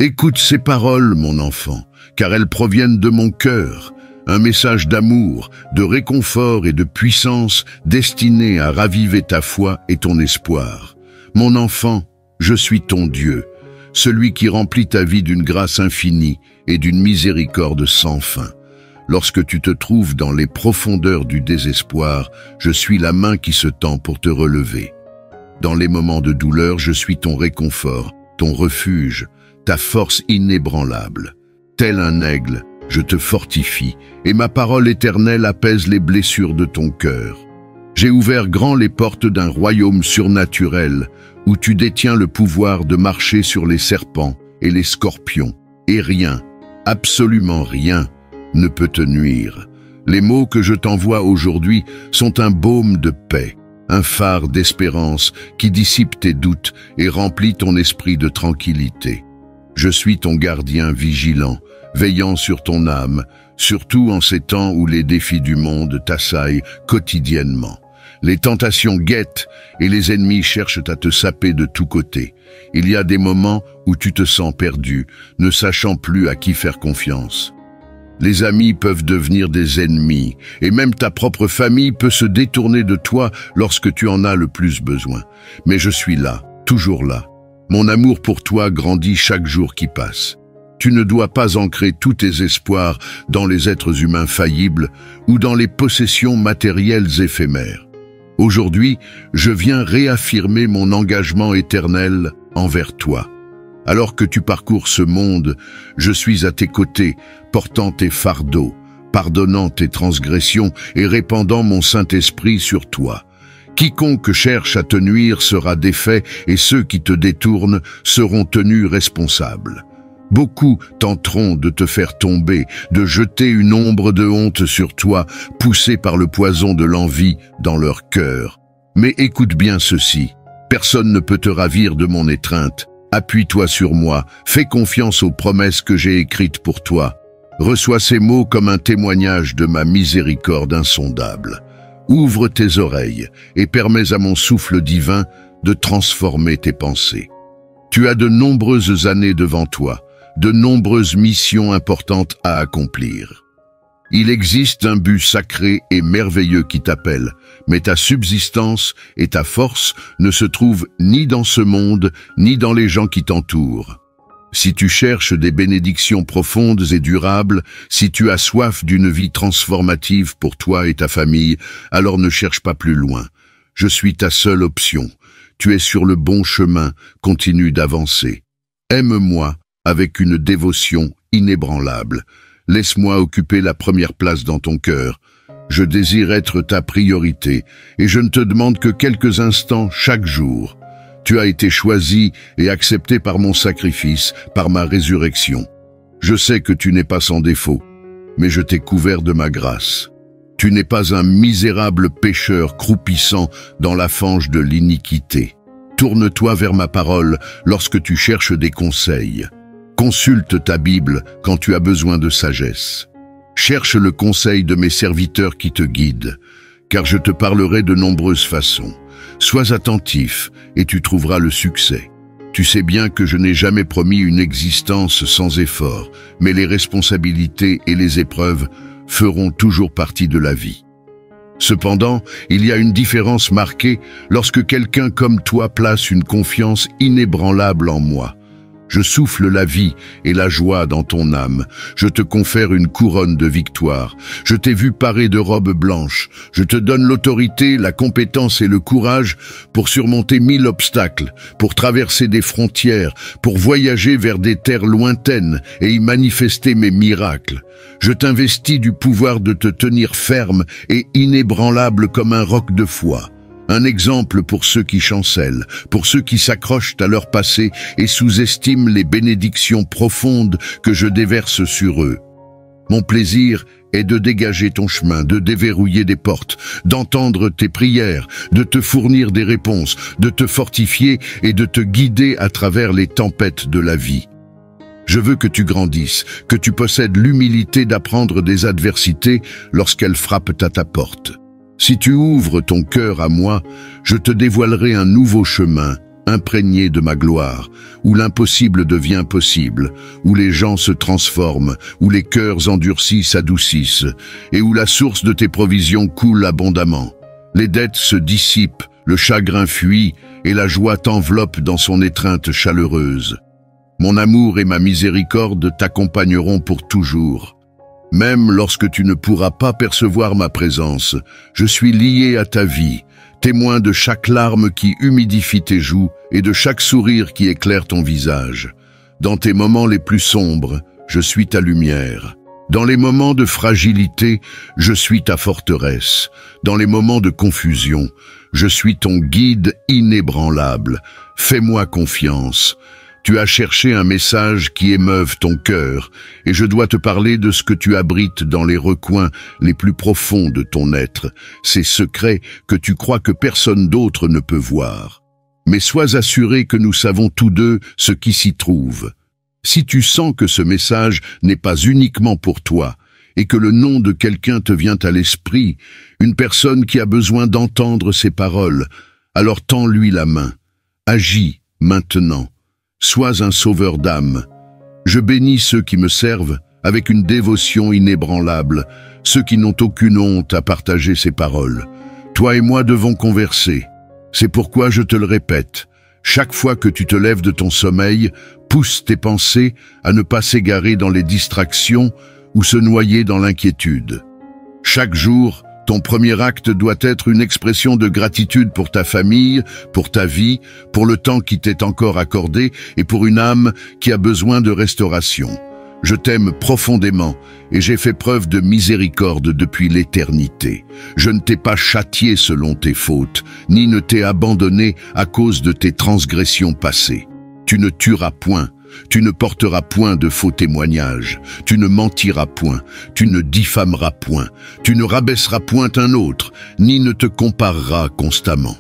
Écoute ces paroles, mon enfant, car elles proviennent de mon cœur, un message d'amour, de réconfort et de puissance destiné à raviver ta foi et ton espoir. Mon enfant, je suis ton Dieu, celui qui remplit ta vie d'une grâce infinie et d'une miséricorde sans fin. Lorsque tu te trouves dans les profondeurs du désespoir, je suis la main qui se tend pour te relever. Dans les moments de douleur, je suis ton réconfort, ton refuge, ta force inébranlable. Tel un aigle, je te fortifie, et ma parole éternelle apaise les blessures de ton cœur. J'ai ouvert grand les portes d'un royaume surnaturel, où tu détiens le pouvoir de marcher sur les serpents et les scorpions, et rien, absolument rien, ne peut te nuire. Les mots que je t'envoie aujourd'hui sont un baume de paix, un phare d'espérance qui dissipe tes doutes et remplit ton esprit de tranquillité. Je suis ton gardien vigilant, veillant sur ton âme, surtout en ces temps où les défis du monde t'assaillent quotidiennement. Les tentations guettent et les ennemis cherchent à te saper de tous côtés. Il y a des moments où tu te sens perdu, ne sachant plus à qui faire confiance. Les amis peuvent devenir des ennemis, et même ta propre famille peut se détourner de toi lorsque tu en as le plus besoin. Mais je suis là, toujours là. Mon amour pour toi grandit chaque jour qui passe. Tu ne dois pas ancrer tous tes espoirs dans les êtres humains faillibles ou dans les possessions matérielles éphémères. Aujourd'hui, je viens réaffirmer mon engagement éternel envers toi. Alors que tu parcours ce monde, je suis à tes côtés, portant tes fardeaux, pardonnant tes transgressions et répandant mon Saint-Esprit sur toi. Quiconque cherche à te nuire sera défait et ceux qui te détournent seront tenus responsables. Beaucoup tenteront de te faire tomber, de jeter une ombre de honte sur toi, poussés par le poison de l'envie dans leur cœur. Mais écoute bien ceci, personne ne peut te ravir de mon étreinte. Appuie-toi sur moi, fais confiance aux promesses que j'ai écrites pour toi. Reçois ces mots comme un témoignage de ma miséricorde insondable. Ouvre tes oreilles et permets à mon souffle divin de transformer tes pensées. Tu as de nombreuses années devant toi, de nombreuses missions importantes à accomplir. Il existe un but sacré et merveilleux qui t'appelle, mais ta subsistance et ta force ne se trouvent ni dans ce monde, ni dans les gens qui t'entourent. Si tu cherches des bénédictions profondes et durables, si tu as soif d'une vie transformative pour toi et ta famille, alors ne cherche pas plus loin. Je suis ta seule option. Tu es sur le bon chemin, continue d'avancer. Aime-moi avec une dévotion inébranlable. Laisse-moi occuper la première place dans ton cœur. Je désire être ta priorité et je ne te demande que quelques instants chaque jour. Tu as été choisi et accepté par mon sacrifice, par ma résurrection. Je sais que tu n'es pas sans défaut, mais je t'ai couvert de ma grâce. Tu n'es pas un misérable pécheur croupissant dans la fange de l'iniquité. Tourne-toi vers ma parole lorsque tu cherches des conseils. Consulte ta Bible quand tu as besoin de sagesse. Cherche le conseil de mes serviteurs qui te guident, car je te parlerai de nombreuses façons. Sois attentif et tu trouveras le succès. Tu sais bien que je n'ai jamais promis une existence sans effort, mais les responsabilités et les épreuves feront toujours partie de la vie. Cependant, il y a une différence marquée lorsque quelqu'un comme toi place une confiance inébranlable en moi. Je souffle la vie et la joie dans ton âme. Je te confère une couronne de victoire. Je t'ai vu paré de robes blanches. Je te donne l'autorité, la compétence et le courage pour surmonter 1000 obstacles, pour traverser des frontières, pour voyager vers des terres lointaines et y manifester mes miracles. Je t'investis du pouvoir de te tenir ferme et inébranlable comme un roc de foi. Un exemple pour ceux qui chancellent, pour ceux qui s'accrochent à leur passé et sous-estiment les bénédictions profondes que je déverse sur eux. Mon plaisir est de dégager ton chemin, de déverrouiller des portes, d'entendre tes prières, de te fournir des réponses, de te fortifier et de te guider à travers les tempêtes de la vie. Je veux que tu grandisses, que tu possèdes l'humilité d'apprendre des adversités lorsqu'elles frappent à ta porte. Si tu ouvres ton cœur à moi, je te dévoilerai un nouveau chemin, imprégné de ma gloire, où l'impossible devient possible, où les gens se transforment, où les cœurs endurcis s'adoucissent, et où la source de tes provisions coule abondamment. Les dettes se dissipent, le chagrin fuit, et la joie t'enveloppe dans son étreinte chaleureuse. Mon amour et ma miséricorde t'accompagneront pour toujours. Même lorsque tu ne pourras pas percevoir ma présence, je suis lié à ta vie, témoin de chaque larme qui humidifie tes joues et de chaque sourire qui éclaire ton visage. Dans tes moments les plus sombres, je suis ta lumière. Dans les moments de fragilité, je suis ta forteresse. Dans les moments de confusion, je suis ton guide inébranlable. Fais-moi confiance. Tu as cherché un message qui émeuve ton cœur, et je dois te parler de ce que tu abrites dans les recoins les plus profonds de ton être, ces secrets que tu crois que personne d'autre ne peut voir. Mais sois assuré que nous savons tous deux ce qui s'y trouve. Si tu sens que ce message n'est pas uniquement pour toi, et que le nom de quelqu'un te vient à l'esprit, une personne qui a besoin d'entendre ces paroles, alors tends-lui la main. Agis maintenant. Sois un sauveur d'âme. Je bénis ceux qui me servent avec une dévotion inébranlable, ceux qui n'ont aucune honte à partager ces paroles. Toi et moi devons converser. C'est pourquoi je te le répète. Chaque fois que tu te lèves de ton sommeil, pousse tes pensées à ne pas s'égarer dans les distractions ou se noyer dans l'inquiétude. Chaque jour, ton premier acte doit être une expression de gratitude pour ta famille, pour ta vie, pour le temps qui t'est encore accordé et pour une âme qui a besoin de restauration. Je t'aime profondément et j'ai fait preuve de miséricorde depuis l'éternité. Je ne t'ai pas châtié selon tes fautes, ni ne t'ai abandonné à cause de tes transgressions passées. Tu ne tueras point. Tu ne porteras point de faux témoignages, tu ne mentiras point, tu ne diffameras point, tu ne rabaisseras point un autre, ni ne te compareras constamment.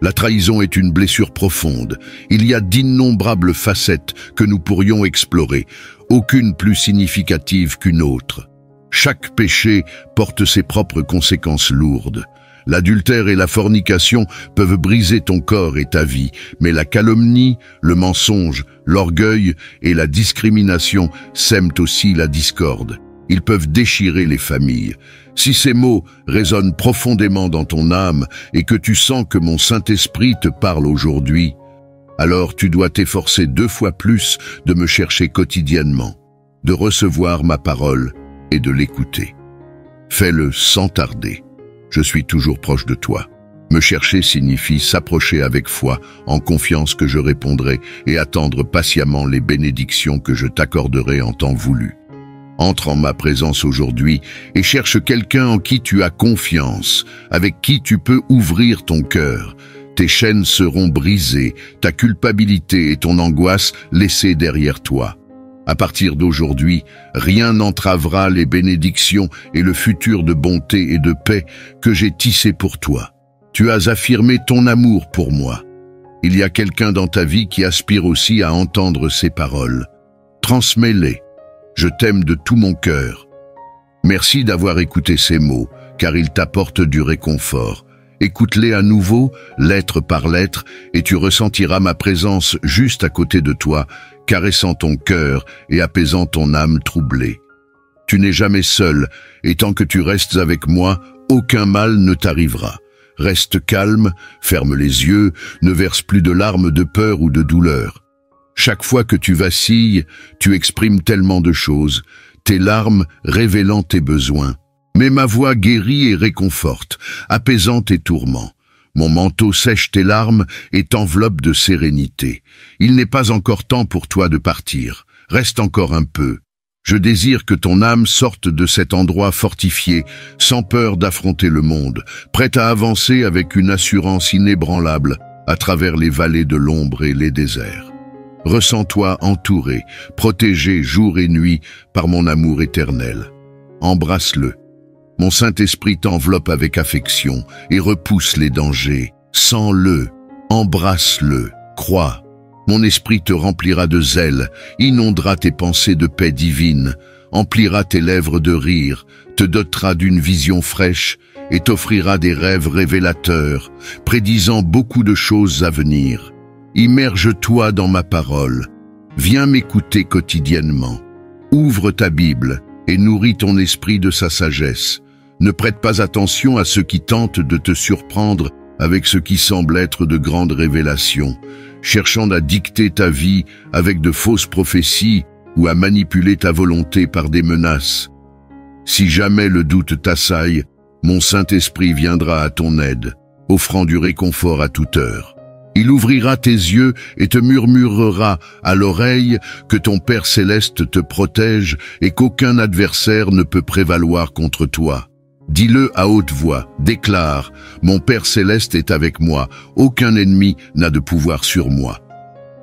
La trahison est une blessure profonde. Il y a d'innombrables facettes que nous pourrions explorer, aucune plus significative qu'une autre. Chaque péché porte ses propres conséquences lourdes. L'adultère et la fornication peuvent briser ton corps et ta vie, mais la calomnie, le mensonge, l'orgueil et la discrimination sèment aussi la discorde. Ils peuvent déchirer les familles. Si ces mots résonnent profondément dans ton âme et que tu sens que mon Saint-Esprit te parle aujourd'hui, alors tu dois t'efforcer 2 fois plus de me chercher quotidiennement, de recevoir ma parole et de l'écouter. Fais-le sans tarder. Je suis toujours proche de toi. Me chercher signifie s'approcher avec foi, en confiance que je répondrai et attendre patiemment les bénédictions que je t'accorderai en temps voulu. Entre en ma présence aujourd'hui et cherche quelqu'un en qui tu as confiance, avec qui tu peux ouvrir ton cœur. Tes chaînes seront brisées, ta culpabilité et ton angoisse laissées derrière toi. À partir d'aujourd'hui, rien n'entravera les bénédictions et le futur de bonté et de paix que j'ai tissé pour toi. Tu as affirmé ton amour pour moi. Il y a quelqu'un dans ta vie qui aspire aussi à entendre ces paroles. Transmets-les. Je t'aime de tout mon cœur. Merci d'avoir écouté ces mots, car ils t'apportent du réconfort. Écoute-les à nouveau, lettre par lettre, et tu ressentiras ma présence juste à côté de toi, caressant ton cœur et apaisant ton âme troublée. Tu n'es jamais seul, et tant que tu restes avec moi, aucun mal ne t'arrivera. Reste calme, ferme les yeux, ne verse plus de larmes de peur ou de douleur. Chaque fois que tu vacilles, tu exprimes tellement de choses, tes larmes révélant tes besoins. Mais ma voix guérit et réconforte, apaisant tes tourments. Mon manteau sèche tes larmes et t'enveloppe de sérénité. Il n'est pas encore temps pour toi de partir. Reste encore un peu. Je désire que ton âme sorte de cet endroit fortifié, sans peur d'affronter le monde, prête à avancer avec une assurance inébranlable à travers les vallées de l'ombre et les déserts. Ressens-toi entouré, protégé jour et nuit par mon amour éternel. Embrasse-le. Mon Saint-Esprit t'enveloppe avec affection et repousse les dangers. Sens-le, embrasse-le, crois. Mon esprit te remplira de zèle, inondera tes pensées de paix divine, emplira tes lèvres de rire, te dotera d'une vision fraîche et t'offrira des rêves révélateurs, prédisant beaucoup de choses à venir. Immerge-toi dans ma parole. Viens m'écouter quotidiennement. Ouvre ta Bible et nourris ton esprit de sa sagesse. Ne prête pas attention à ceux qui tentent de te surprendre avec ce qui semble être de grandes révélations, cherchant à dicter ta vie avec de fausses prophéties ou à manipuler ta volonté par des menaces. Si jamais le doute t'assaille, mon Saint-Esprit viendra à ton aide, offrant du réconfort à toute heure. Il ouvrira tes yeux et te murmurera à l'oreille que ton Père céleste te protège et qu'aucun adversaire ne peut prévaloir contre toi. Dis-le à haute voix, déclare, mon Père céleste est avec moi, aucun ennemi n'a de pouvoir sur moi.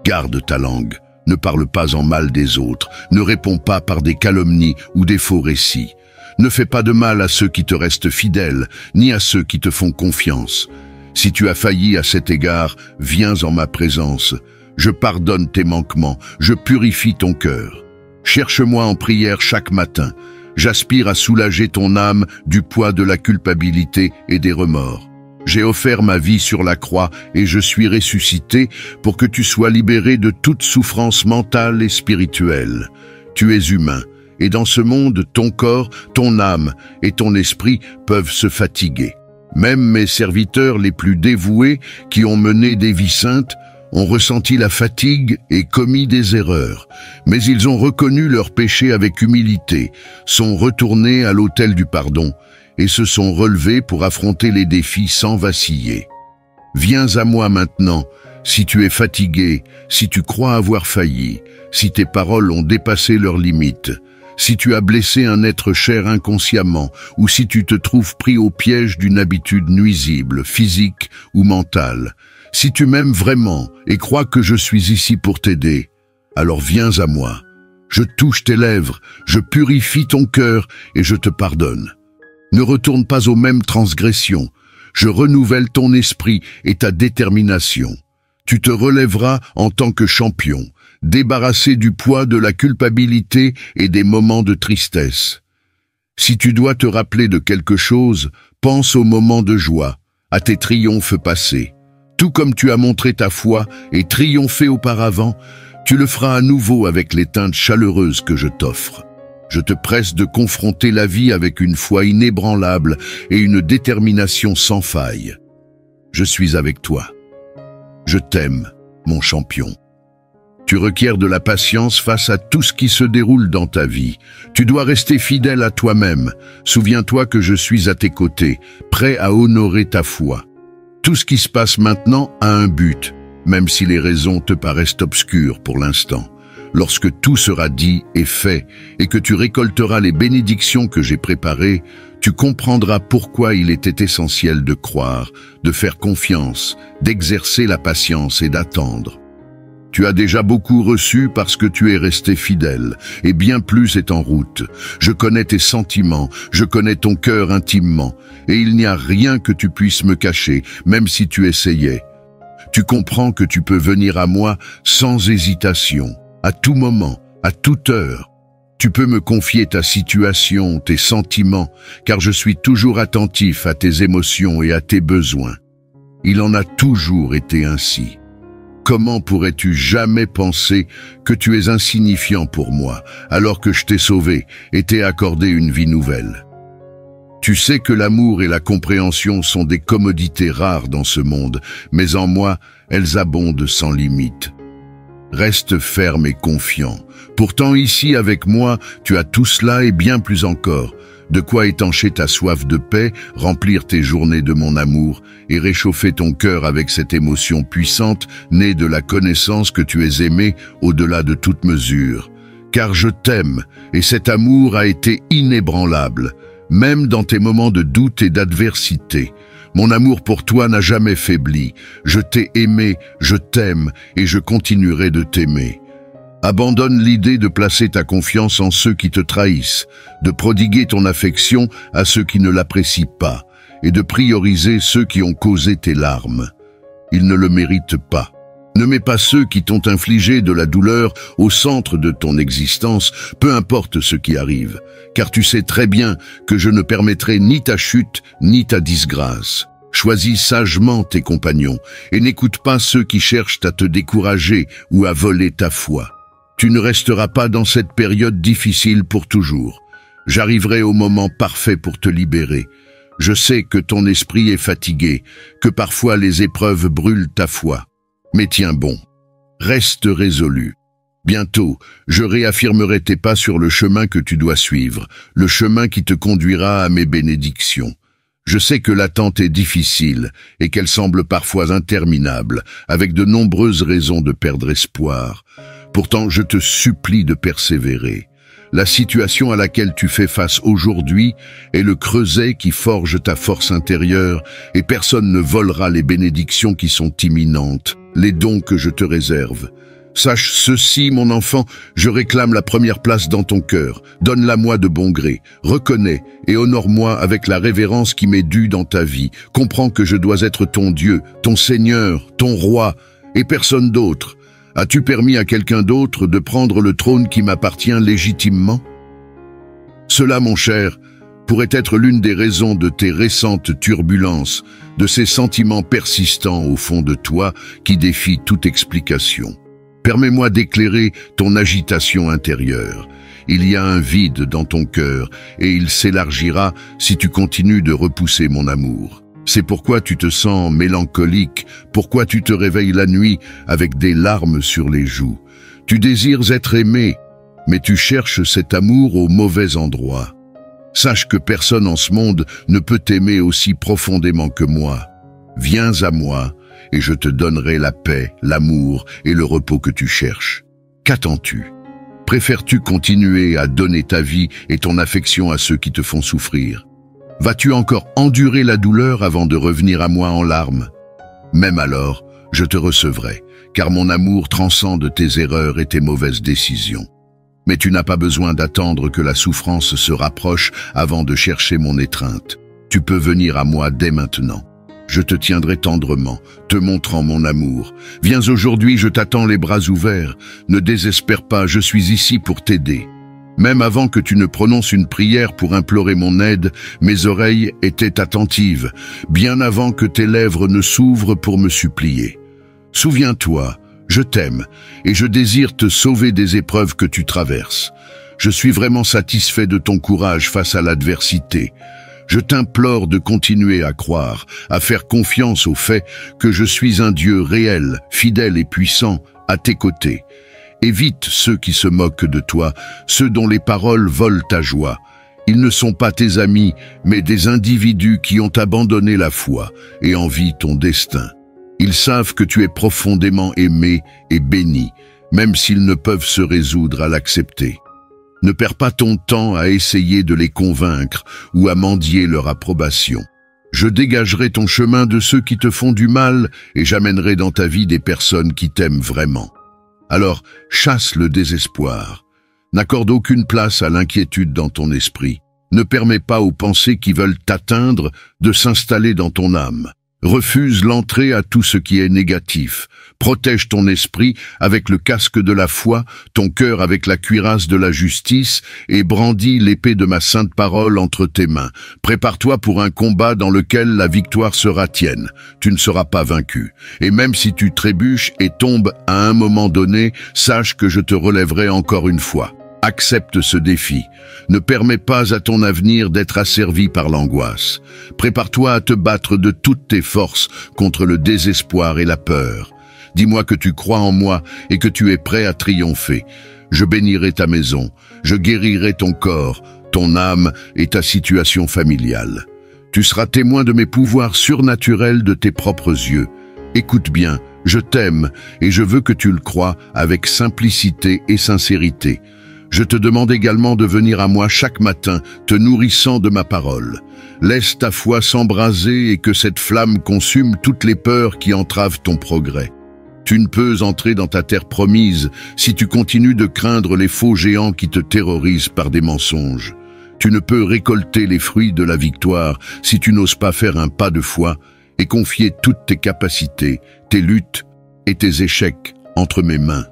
Garde ta langue, ne parle pas en mal des autres, ne réponds pas par des calomnies ou des faux récits. Ne fais pas de mal à ceux qui te restent fidèles, ni à ceux qui te font confiance. Si tu as failli à cet égard, viens en ma présence. Je pardonne tes manquements, je purifie ton cœur. Cherche-moi en prière chaque matin. J'aspire à soulager ton âme du poids de la culpabilité et des remords. J'ai offert ma vie sur la croix et je suis ressuscité pour que tu sois libéré de toute souffrance mentale et spirituelle. Tu es humain, et dans ce monde, ton corps, ton âme et ton esprit peuvent se fatiguer. Même mes serviteurs les plus dévoués, qui ont mené des vies saintes, ont ressenti la fatigue et commis des erreurs, mais ils ont reconnu leurs péchés avec humilité, sont retournés à l'autel du pardon et se sont relevés pour affronter les défis sans vaciller. Viens à moi maintenant, si tu es fatigué, si tu crois avoir failli, si tes paroles ont dépassé leurs limites, si tu as blessé un être cher inconsciemment ou si tu te trouves pris au piège d'une habitude nuisible, physique ou mentale. Si tu m'aimes vraiment et crois que je suis ici pour t'aider, alors viens à moi. Je touche tes lèvres, je purifie ton cœur et je te pardonne. Ne retourne pas aux mêmes transgressions. Je renouvelle ton esprit et ta détermination. Tu te relèveras en tant que champion, débarrassé du poids de la culpabilité et des moments de tristesse. Si tu dois te rappeler de quelque chose, pense aux moments de joie, à tes triomphes passés. Tout comme tu as montré ta foi et triomphé auparavant, tu le feras à nouveau avec les teintes chaleureuses que je t'offre. Je te presse de confronter la vie avec une foi inébranlable et une détermination sans faille. Je suis avec toi. Je t'aime, mon champion. Tu requiers de la patience face à tout ce qui se déroule dans ta vie. Tu dois rester fidèle à toi-même. Souviens-toi que je suis à tes côtés, prêt à honorer ta foi. Tout ce qui se passe maintenant a un but, même si les raisons te paraissent obscures pour l'instant. Lorsque tout sera dit et fait, et que tu récolteras les bénédictions que j'ai préparées, tu comprendras pourquoi il était essentiel de croire, de faire confiance, d'exercer la patience et d'attendre. Tu as déjà beaucoup reçu parce que tu es resté fidèle, et bien plus est en route. Je connais tes sentiments, je connais ton cœur intimement, et il n'y a rien que tu puisses me cacher, même si tu essayais. Tu comprends que tu peux venir à moi sans hésitation, à tout moment, à toute heure. Tu peux me confier ta situation, tes sentiments, car je suis toujours attentif à tes émotions et à tes besoins. Il en a toujours été ainsi. Comment pourrais-tu jamais penser que tu es insignifiant pour moi, alors que je t'ai sauvé et t'ai accordé une vie nouvelle? Tu sais que l'amour et la compréhension sont des commodités rares dans ce monde, mais en moi, elles abondent sans limite. Reste ferme et confiant. Pourtant ici avec moi, tu as tout cela et bien plus encore. De quoi étancher ta soif de paix, remplir tes journées de mon amour et réchauffer ton cœur avec cette émotion puissante née de la connaissance que tu es aimé au-delà de toute mesure. Car je t'aime et cet amour a été inébranlable, même dans tes moments de doute et d'adversité. Mon amour pour toi n'a jamais faibli. Je t'ai aimé, je t'aime et je continuerai de t'aimer. Abandonne l'idée de placer ta confiance en ceux qui te trahissent, de prodiguer ton affection à ceux qui ne l'apprécient pas et de prioriser ceux qui ont causé tes larmes. Ils ne le méritent pas. Ne mets pas ceux qui t'ont infligé de la douleur au centre de ton existence, peu importe ce qui arrive, car tu sais très bien que je ne permettrai ni ta chute ni ta disgrâce. Choisis sagement tes compagnons et n'écoute pas ceux qui cherchent à te décourager ou à voler ta foi. Tu ne resteras pas dans cette période difficile pour toujours. J'arriverai au moment parfait pour te libérer. Je sais que ton esprit est fatigué, que parfois les épreuves brûlent ta foi. Mais tiens bon, reste résolu. Bientôt, je réaffirmerai tes pas sur le chemin que tu dois suivre, le chemin qui te conduira à mes bénédictions. Je sais que l'attente est difficile et qu'elle semble parfois interminable, avec de nombreuses raisons de perdre espoir. Pourtant, je te supplie de persévérer. La situation à laquelle tu fais face aujourd'hui est le creuset qui forge ta force intérieure et personne ne volera les bénédictions qui sont imminentes, les dons que je te réserve. Sache ceci, mon enfant, je réclame la première place dans ton cœur. Donne-la-moi de bon gré. Reconnais et honore-moi avec la révérence qui m'est due dans ta vie. Comprends que je dois être ton Dieu, ton Seigneur, ton Roi, et personne d'autre. As-tu permis à quelqu'un d'autre de prendre le trône qui m'appartient légitimement? Cela, mon cher, pourrait être l'une des raisons de tes récentes turbulences, de ces sentiments persistants au fond de toi qui défient toute explication. Permets-moi d'éclairer ton agitation intérieure. Il y a un vide dans ton cœur et il s'élargira si tu continues de repousser mon amour. C'est pourquoi tu te sens mélancolique, pourquoi tu te réveilles la nuit avec des larmes sur les joues. Tu désires être aimé, mais tu cherches cet amour au mauvais endroit. Sache que personne en ce monde ne peut t'aimer aussi profondément que moi. Viens à moi, et je te donnerai la paix, l'amour et le repos que tu cherches. Qu'attends-tu? Préfères-tu continuer à donner ta vie et ton affection à ceux qui te font souffrir? Vas-tu encore endurer la douleur avant de revenir à moi en larmes? Même alors, je te recevrai, car mon amour transcende tes erreurs et tes mauvaises décisions. Mais tu n'as pas besoin d'attendre que la souffrance se rapproche avant de chercher mon étreinte. Tu peux venir à moi dès maintenant. Je te tiendrai tendrement, te montrant mon amour. Viens aujourd'hui, je t'attends les bras ouverts. Ne désespère pas, je suis ici pour t'aider. Même avant que tu ne prononces une prière pour implorer mon aide, mes oreilles étaient attentives, bien avant que tes lèvres ne s'ouvrent pour me supplier. Souviens-toi, je t'aime et je désire te sauver des épreuves que tu traverses. Je suis vraiment satisfait de ton courage face à l'adversité. Je t'implore de continuer à croire, à faire confiance au fait que je suis un Dieu réel, fidèle et puissant, à tes côtés. Évite ceux qui se moquent de toi, ceux dont les paroles volent ta joie. Ils ne sont pas tes amis, mais des individus qui ont abandonné la foi et envient ton destin. Ils savent que tu es profondément aimé et béni, même s'ils ne peuvent se résoudre à l'accepter. Ne perds pas ton temps à essayer de les convaincre ou à mendier leur approbation. Je dégagerai ton chemin de ceux qui te font du mal et j'amènerai dans ta vie des personnes qui t'aiment vraiment. Alors, chasse le désespoir. N'accorde aucune place à l'inquiétude dans ton esprit. Ne permets pas aux pensées qui veulent t'atteindre de s'installer dans ton âme. Refuse l'entrée à tout ce qui est négatif. Protège ton esprit avec le casque de la foi, ton cœur avec la cuirasse de la justice et brandis l'épée de ma sainte parole entre tes mains. Prépare-toi pour un combat dans lequel la victoire sera tienne. Tu ne seras pas vaincu. Et même si tu trébuches et tombes à un moment donné, sache que je te relèverai encore une fois. Accepte ce défi. Ne permets pas à ton avenir d'être asservi par l'angoisse. Prépare-toi à te battre de toutes tes forces contre le désespoir et la peur. Dis-moi que tu crois en moi et que tu es prêt à triompher. Je bénirai ta maison, je guérirai ton corps, ton âme et ta situation familiale. Tu seras témoin de mes pouvoirs surnaturels de tes propres yeux. Écoute bien, je t'aime et je veux que tu le crois avec simplicité et sincérité. Je te demande également de venir à moi chaque matin, te nourrissant de ma parole. Laisse ta foi s'embraser et que cette flamme consume toutes les peurs qui entravent ton progrès. Tu ne peux entrer dans ta terre promise si tu continues de craindre les faux géants qui te terrorisent par des mensonges. Tu ne peux récolter les fruits de la victoire si tu n'oses pas faire un pas de foi et confier toutes tes capacités, tes luttes et tes échecs entre mes mains.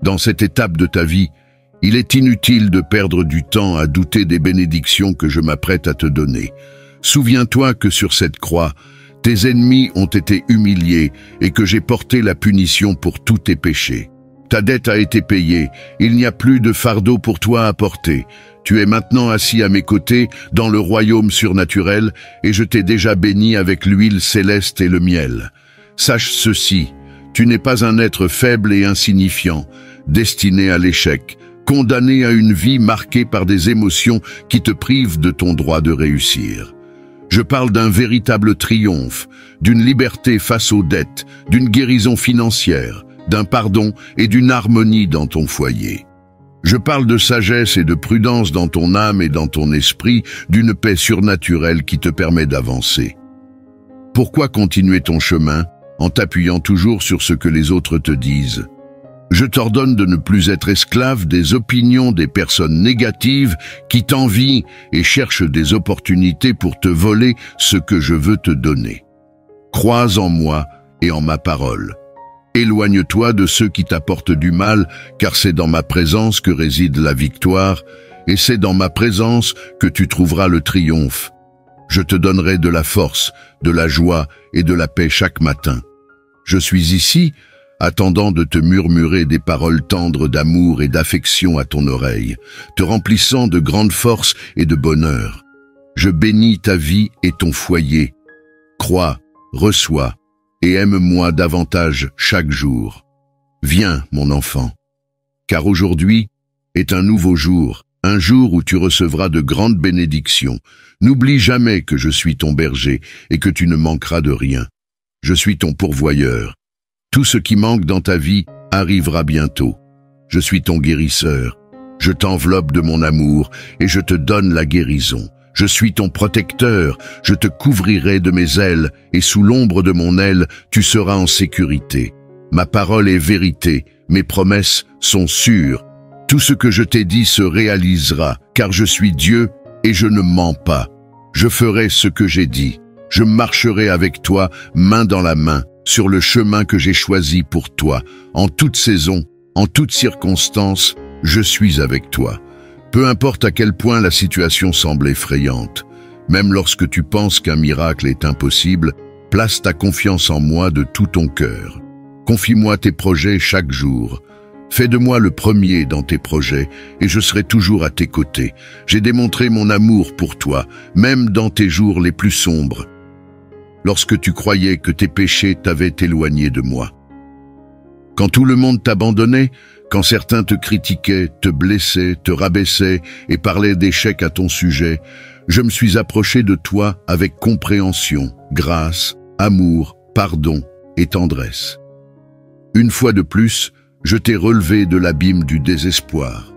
Dans cette étape de ta vie, il est inutile de perdre du temps à douter des bénédictions que je m'apprête à te donner. Souviens-toi que sur cette croix, tes ennemis ont été humiliés et que j'ai porté la punition pour tous tes péchés. Ta dette a été payée, il n'y a plus de fardeau pour toi à porter. Tu es maintenant assis à mes côtés dans le royaume surnaturel et je t'ai déjà béni avec l'huile céleste et le miel. Sache ceci, tu n'es pas un être faible et insignifiant, destiné à l'échec, condamné à une vie marquée par des émotions qui te privent de ton droit de réussir. Je parle d'un véritable triomphe, d'une liberté face aux dettes, d'une guérison financière, d'un pardon et d'une harmonie dans ton foyer. Je parle de sagesse et de prudence dans ton âme et dans ton esprit, d'une paix surnaturelle qui te permet d'avancer. Pourquoi continuer ton chemin en t'appuyant toujours sur ce que les autres te disent? Je t'ordonne de ne plus être esclave des opinions des personnes négatives qui t'envient et cherchent des opportunités pour te voler ce que je veux te donner. Crois en moi et en ma parole. Éloigne-toi de ceux qui t'apportent du mal, car c'est dans ma présence que réside la victoire, et c'est dans ma présence que tu trouveras le triomphe. Je te donnerai de la force, de la joie et de la paix chaque matin. Je suis ici, attendant de te murmurer des paroles tendres d'amour et d'affection à ton oreille, te remplissant de grande force et de bonheur. Je bénis ta vie et ton foyer. Crois, reçois et aime-moi davantage chaque jour. Viens, mon enfant, car aujourd'hui est un nouveau jour, un jour où tu recevras de grandes bénédictions. N'oublie jamais que je suis ton berger et que tu ne manqueras de rien. Je suis ton pourvoyeur. Tout ce qui manque dans ta vie arrivera bientôt. Je suis ton guérisseur. Je t'enveloppe de mon amour et je te donne la guérison. Je suis ton protecteur. Je te couvrirai de mes ailes et sous l'ombre de mon aile, tu seras en sécurité. Ma parole est vérité. Mes promesses sont sûres. Tout ce que je t'ai dit se réalisera, car je suis Dieu et je ne mens pas. Je ferai ce que j'ai dit. Je marcherai avec toi, main dans la main, sur le chemin que j'ai choisi pour toi. En toute saison, en toutes circonstances, je suis avec toi. Peu importe à quel point la situation semble effrayante, même lorsque tu penses qu'un miracle est impossible, place ta confiance en moi de tout ton cœur. Confie-moi tes projets chaque jour. Fais de moi le premier dans tes projets et je serai toujours à tes côtés. J'ai démontré mon amour pour toi, même dans tes jours les plus sombres, lorsque tu croyais que tes péchés t'avaient éloigné de moi. Quand tout le monde t'abandonnait, quand certains te critiquaient, te blessaient, te rabaissaient et parlaient d'échecs à ton sujet, je me suis approché de toi avec compréhension, grâce, amour, pardon et tendresse. Une fois de plus, je t'ai relevé de l'abîme du désespoir.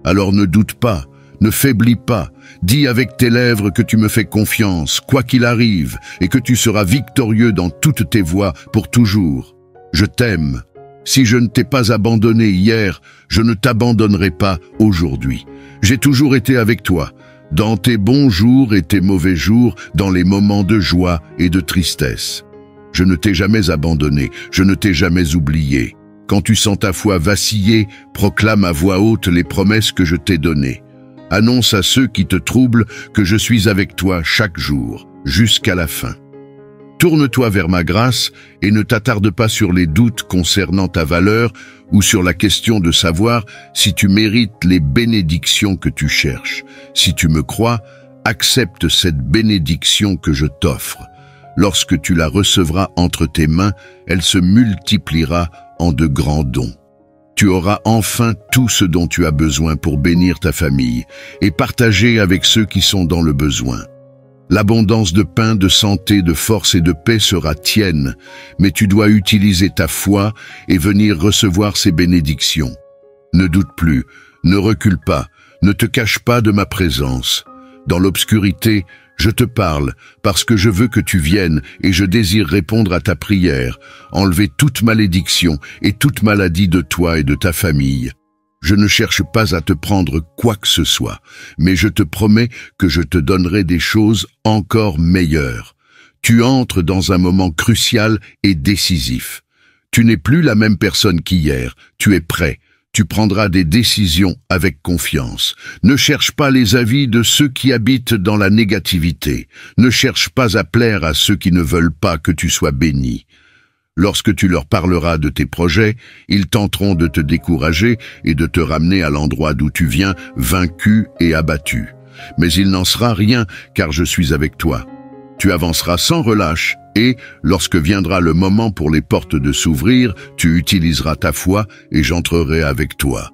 Alors ne doute pas, ne faiblis pas, dis avec tes lèvres que tu me fais confiance, quoi qu'il arrive, et que tu seras victorieux dans toutes tes voies pour toujours. Je t'aime. Si je ne t'ai pas abandonné hier, je ne t'abandonnerai pas aujourd'hui. J'ai toujours été avec toi, dans tes bons jours et tes mauvais jours, dans les moments de joie et de tristesse. Je ne t'ai jamais abandonné, je ne t'ai jamais oublié. Quand tu sens ta foi vaciller, proclame à voix haute les promesses que je t'ai données. Annonce à ceux qui te troublent que je suis avec toi chaque jour, jusqu'à la fin. Tourne-toi vers ma grâce et ne t'attarde pas sur les doutes concernant ta valeur ou sur la question de savoir si tu mérites les bénédictions que tu cherches. Si tu me crois, accepte cette bénédiction que je t'offre. Lorsque tu la recevras entre tes mains, elle se multipliera en de grands dons. Tu auras enfin tout ce dont tu as besoin pour bénir ta famille et partager avec ceux qui sont dans le besoin. L'abondance de pain, de santé, de force et de paix sera tienne, mais tu dois utiliser ta foi et venir recevoir ces bénédictions. Ne doute plus, ne recule pas, ne te cache pas de ma présence. Dans l'obscurité, je te parle parce que je veux que tu viennes et je désire répondre à ta prière, enlever toute malédiction et toute maladie de toi et de ta famille. Je ne cherche pas à te prendre quoi que ce soit, mais je te promets que je te donnerai des choses encore meilleures. Tu entres dans un moment crucial et décisif. Tu n'es plus la même personne qu'hier, tu es prêt. Tu prendras des décisions avec confiance. Ne cherche pas les avis de ceux qui habitent dans la négativité. Ne cherche pas à plaire à ceux qui ne veulent pas que tu sois béni. Lorsque tu leur parleras de tes projets, ils tenteront de te décourager et de te ramener à l'endroit d'où tu viens, vaincu et abattu. Mais il n'en sera rien, car je suis avec toi. Tu avanceras sans relâche et, lorsque viendra le moment pour les portes de s'ouvrir, tu utiliseras ta foi et j'entrerai avec toi.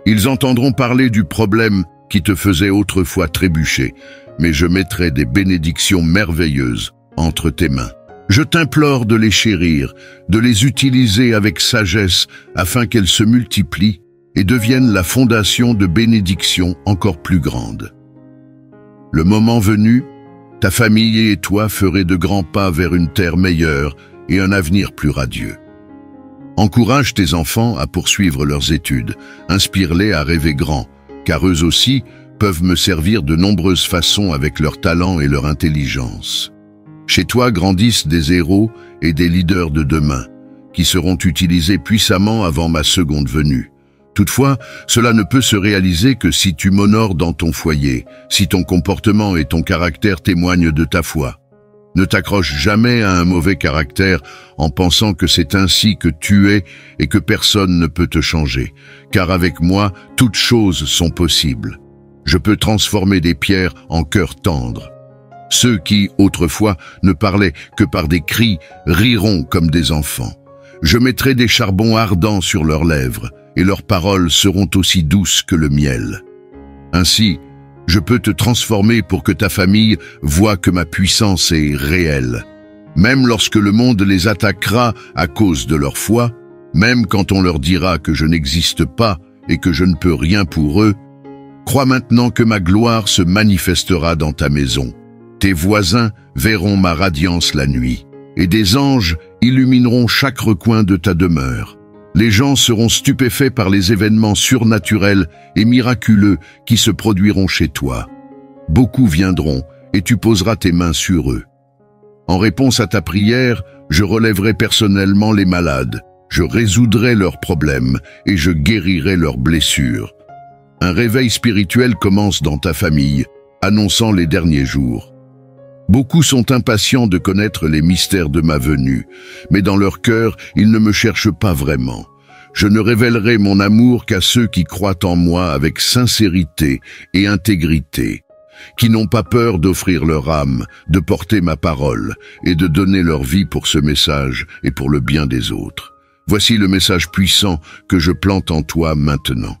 Ils entendront parler du problème qui te faisait autrefois trébucher, mais je mettrai des bénédictions merveilleuses entre tes mains. Je t'implore de les chérir, de les utiliser avec sagesse afin qu'elles se multiplient et deviennent la fondation de bénédictions encore plus grandes. Le moment venu, ta famille et toi ferez de grands pas vers une terre meilleure et un avenir plus radieux. Encourage tes enfants à poursuivre leurs études, inspire-les à rêver grand, car eux aussi peuvent me servir de nombreuses façons avec leur talent et leur intelligence. Chez toi grandissent des héros et des leaders de demain, qui seront utilisés puissamment avant ma seconde venue. Toutefois, cela ne peut se réaliser que si tu m'honores dans ton foyer, si ton comportement et ton caractère témoignent de ta foi. Ne t'accroche jamais à un mauvais caractère en pensant que c'est ainsi que tu es et que personne ne peut te changer, car avec moi, toutes choses sont possibles. Je peux transformer des pierres en cœurs tendres. Ceux qui, autrefois, ne parlaient que par des cris, riront comme des enfants. Je mettrai des charbons ardents sur leurs lèvres, et leurs paroles seront aussi douces que le miel. Ainsi, je peux te transformer pour que ta famille voie que ma puissance est réelle. Même lorsque le monde les attaquera à cause de leur foi, même quand on leur dira que je n'existe pas et que je ne peux rien pour eux, crois maintenant que ma gloire se manifestera dans ta maison. Tes voisins verront ma radiance la nuit, et des anges illumineront chaque recoin de ta demeure. Les gens seront stupéfaits par les événements surnaturels et miraculeux qui se produiront chez toi. Beaucoup viendront et tu poseras tes mains sur eux. En réponse à ta prière, je relèverai personnellement les malades, je résoudrai leurs problèmes et je guérirai leurs blessures. Un réveil spirituel commence dans ta famille, annonçant les derniers jours. Beaucoup sont impatients de connaître les mystères de ma venue, mais dans leur cœur, ils ne me cherchent pas vraiment. Je ne révélerai mon amour qu'à ceux qui croient en moi avec sincérité et intégrité, qui n'ont pas peur d'offrir leur âme, de porter ma parole et de donner leur vie pour ce message et pour le bien des autres. Voici le message puissant que je plante en toi maintenant.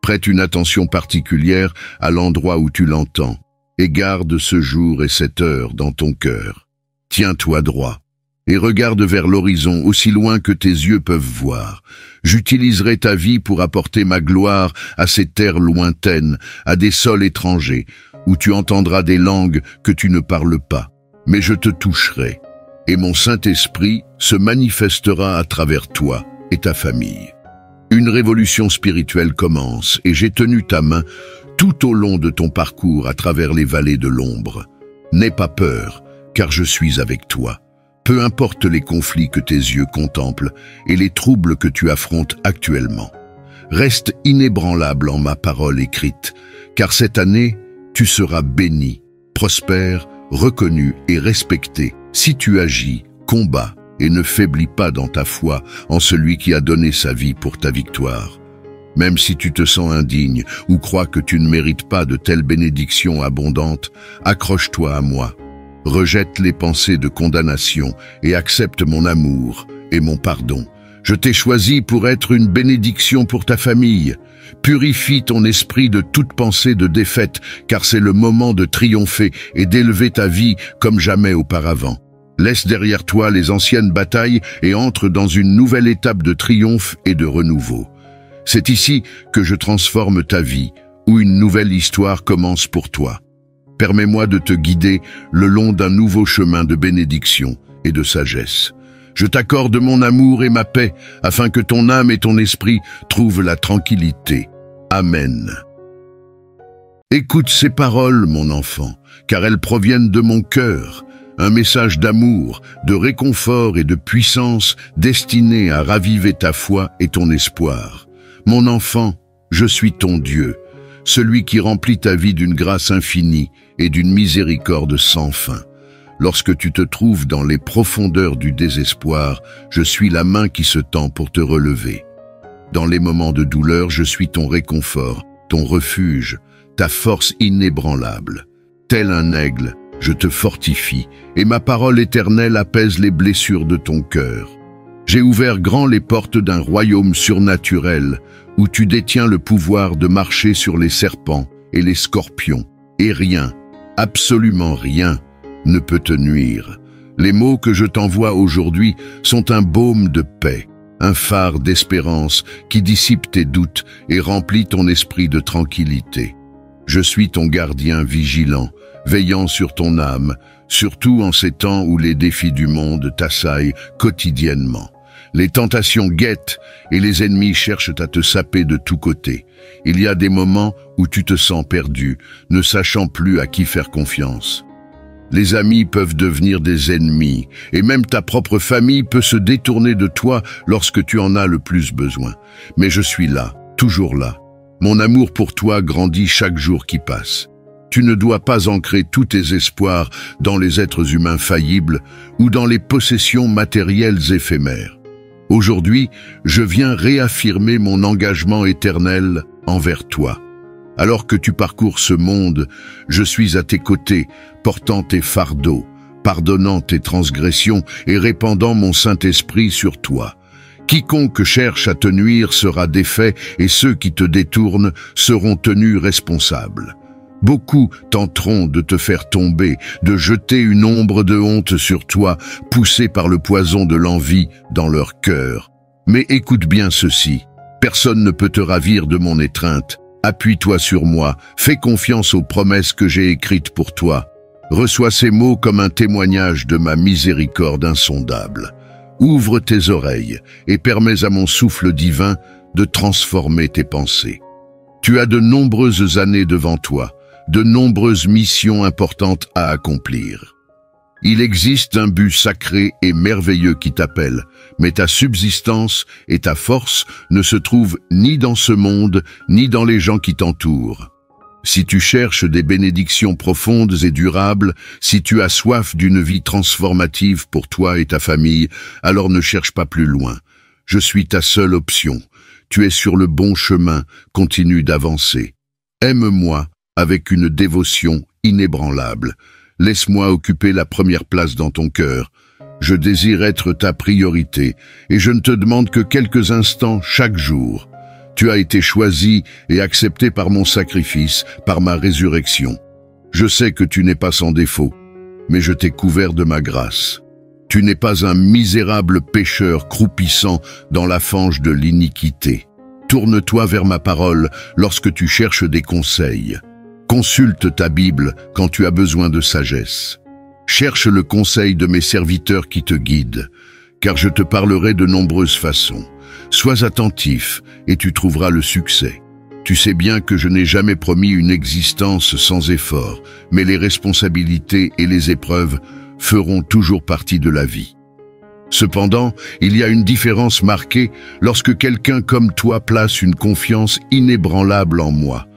Prête une attention particulière à l'endroit où tu l'entends. Et garde ce jour et cette heure dans ton cœur. Tiens-toi droit et regarde vers l'horizon aussi loin que tes yeux peuvent voir. J'utiliserai ta vie pour apporter ma gloire à ces terres lointaines, à des sols étrangers, où tu entendras des langues que tu ne parles pas. Mais je te toucherai, et mon Saint-Esprit se manifestera à travers toi et ta famille. Une révolution spirituelle commence, et j'ai tenu ta main tout au long de ton parcours à travers les vallées de l'ombre. N'aie pas peur, car je suis avec toi. Peu importe les conflits que tes yeux contemplent et les troubles que tu affrontes actuellement. Reste inébranlable en ma parole écrite, car cette année, tu seras béni, prospère, reconnu et respecté si tu agis, combats et ne faiblis pas dans ta foi en celui qui a donné sa vie pour ta victoire. Même si tu te sens indigne ou crois que tu ne mérites pas de telles bénédictions abondantes, accroche-toi à moi. Rejette les pensées de condamnation et accepte mon amour et mon pardon. Je t'ai choisi pour être une bénédiction pour ta famille. Purifie ton esprit de toute pensée de défaite, car c'est le moment de triompher et d'élever ta vie comme jamais auparavant. Laisse derrière toi les anciennes batailles et entre dans une nouvelle étape de triomphe et de renouveau. C'est ici que je transforme ta vie, où une nouvelle histoire commence pour toi. Permets-moi de te guider le long d'un nouveau chemin de bénédiction et de sagesse. Je t'accorde mon amour et ma paix, afin que ton âme et ton esprit trouvent la tranquillité. Amen. Écoute ces paroles, mon enfant, car elles proviennent de mon cœur. Un message d'amour, de réconfort et de puissance destiné à raviver ta foi et ton espoir. Mon enfant, je suis ton Dieu, celui qui remplit ta vie d'une grâce infinie et d'une miséricorde sans fin. Lorsque tu te trouves dans les profondeurs du désespoir, je suis la main qui se tend pour te relever. Dans les moments de douleur, je suis ton réconfort, ton refuge, ta force inébranlable. Tel un aigle, je te fortifie, et ma parole éternelle apaise les blessures de ton cœur. J'ai ouvert grand les portes d'un royaume surnaturel, où tu détiens le pouvoir de marcher sur les serpents et les scorpions, et rien, absolument rien, ne peut te nuire. Les mots que je t'envoie aujourd'hui sont un baume de paix, un phare d'espérance qui dissipe tes doutes et remplit ton esprit de tranquillité. Je suis ton gardien vigilant, veillant sur ton âme, surtout en ces temps où les défis du monde t'assaillent quotidiennement. Les tentations guettent et les ennemis cherchent à te saper de tous côtés. Il y a des moments où tu te sens perdu, ne sachant plus à qui faire confiance. Les amis peuvent devenir des ennemis, et même ta propre famille peut se détourner de toi lorsque tu en as le plus besoin. Mais je suis là, toujours là. Mon amour pour toi grandit chaque jour qui passe. Tu ne dois pas ancrer tous tes espoirs dans les êtres humains faillibles ou dans les possessions matérielles éphémères. Aujourd'hui, je viens réaffirmer mon engagement éternel envers toi. Alors que tu parcours ce monde, je suis à tes côtés, portant tes fardeaux, pardonnant tes transgressions et répandant mon Saint-Esprit sur toi. Quiconque cherche à te nuire sera défait et ceux qui te détournent seront tenus responsables. Beaucoup tenteront de te faire tomber, de jeter une ombre de honte sur toi, poussés par le poison de l'envie dans leur cœur. Mais écoute bien ceci, personne ne peut te ravir de mon étreinte. Appuie-toi sur moi, fais confiance aux promesses que j'ai écrites pour toi. Reçois ces mots comme un témoignage de ma miséricorde insondable. Ouvre tes oreilles et permets à mon souffle divin de transformer tes pensées. Tu as de nombreuses années devant toi, de nombreuses missions importantes à accomplir. Il existe un but sacré et merveilleux qui t'appelle, mais ta subsistance et ta force ne se trouvent ni dans ce monde, ni dans les gens qui t'entourent. Si tu cherches des bénédictions profondes et durables, si tu as soif d'une vie transformative pour toi et ta famille, alors ne cherche pas plus loin. Je suis ta seule option. Tu es sur le bon chemin, continue d'avancer. Aime-moi avec une dévotion inébranlable. Laisse-moi occuper la première place dans ton cœur. Je désire être ta priorité et je ne te demande que quelques instants chaque jour. Tu as été choisi et accepté par mon sacrifice, par ma résurrection. Je sais que tu n'es pas sans défaut, mais je t'ai couvert de ma grâce. Tu n'es pas un misérable pécheur croupissant dans la fange de l'iniquité. Tourne-toi vers ma parole lorsque tu cherches des conseils. Consulte ta Bible quand tu as besoin de sagesse. Cherche le conseil de mes serviteurs qui te guident, car je te parlerai de nombreuses façons. Sois attentif et tu trouveras le succès. Tu sais bien que je n'ai jamais promis une existence sans effort, mais les responsabilités et les épreuves feront toujours partie de la vie. Cependant, il y a une différence marquée lorsque quelqu'un comme toi place une confiance inébranlable en moi.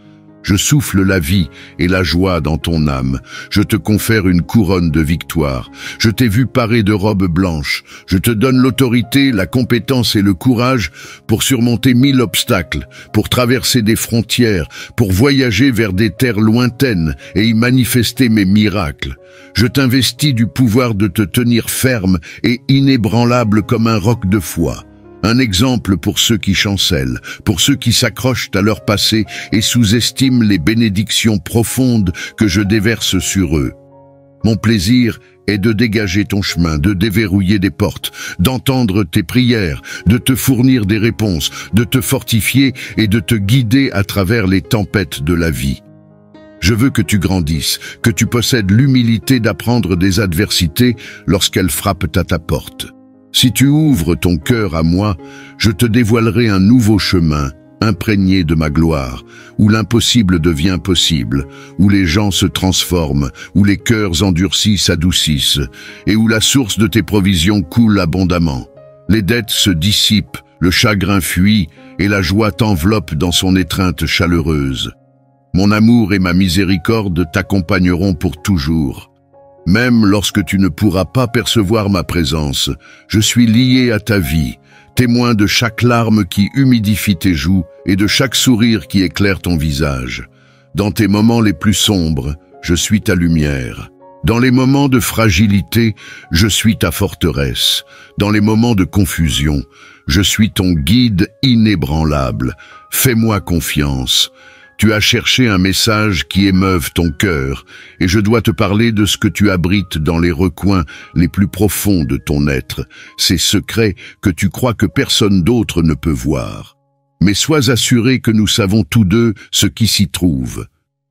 Je souffle la vie et la joie dans ton âme. Je te confère une couronne de victoire. Je t'ai vu paré de robes blanches. Je te donne l'autorité, la compétence et le courage pour surmonter 1000 obstacles, pour traverser des frontières, pour voyager vers des terres lointaines et y manifester mes miracles. Je t'investis du pouvoir de te tenir ferme et inébranlable comme un roc de foi. Un exemple pour ceux qui chancellent, pour ceux qui s'accrochent à leur passé et sous-estiment les bénédictions profondes que je déverse sur eux. Mon plaisir est de dégager ton chemin, de déverrouiller des portes, d'entendre tes prières, de te fournir des réponses, de te fortifier et de te guider à travers les tempêtes de la vie. Je veux que tu grandisses, que tu possèdes l'humilité d'apprendre des adversités lorsqu'elles frappent à ta porte. Si tu ouvres ton cœur à moi, je te dévoilerai un nouveau chemin, imprégné de ma gloire, où l'impossible devient possible, où les gens se transforment, où les cœurs endurcis s'adoucissent, et où la source de tes provisions coule abondamment. Les dettes se dissipent, le chagrin fuit, et la joie t'enveloppe dans son étreinte chaleureuse. Mon amour et ma miséricorde t'accompagneront pour toujours. Même lorsque tu ne pourras pas percevoir ma présence, je suis lié à ta vie, témoin de chaque larme qui humidifie tes joues et de chaque sourire qui éclaire ton visage. Dans tes moments les plus sombres, je suis ta lumière. Dans les moments de fragilité, je suis ta forteresse. Dans les moments de confusion, je suis ton guide inébranlable. Fais-moi confiance. Tu as cherché un message qui émeuve ton cœur, et je dois te parler de ce que tu abrites dans les recoins les plus profonds de ton être, ces secrets que tu crois que personne d'autre ne peut voir. Mais sois assuré que nous savons tous deux ce qui s'y trouve.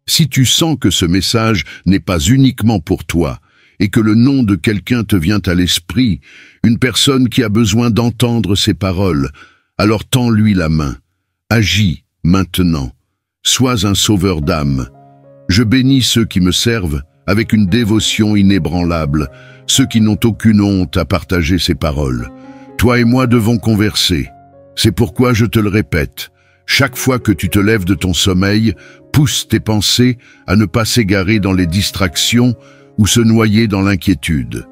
Si tu sens que ce message n'est pas uniquement pour toi, et que le nom de quelqu'un te vient à l'esprit, une personne qui a besoin d'entendre ces paroles, alors tends-lui la main. Agis maintenant. Sois un sauveur d'âme. Je bénis ceux qui me servent avec une dévotion inébranlable, ceux qui n'ont aucune honte à partager ces paroles. Toi et moi devons converser. C'est pourquoi je te le répète. Chaque fois que tu te lèves de ton sommeil, pousse tes pensées à ne pas s'égarer dans les distractions ou se noyer dans l'inquiétude.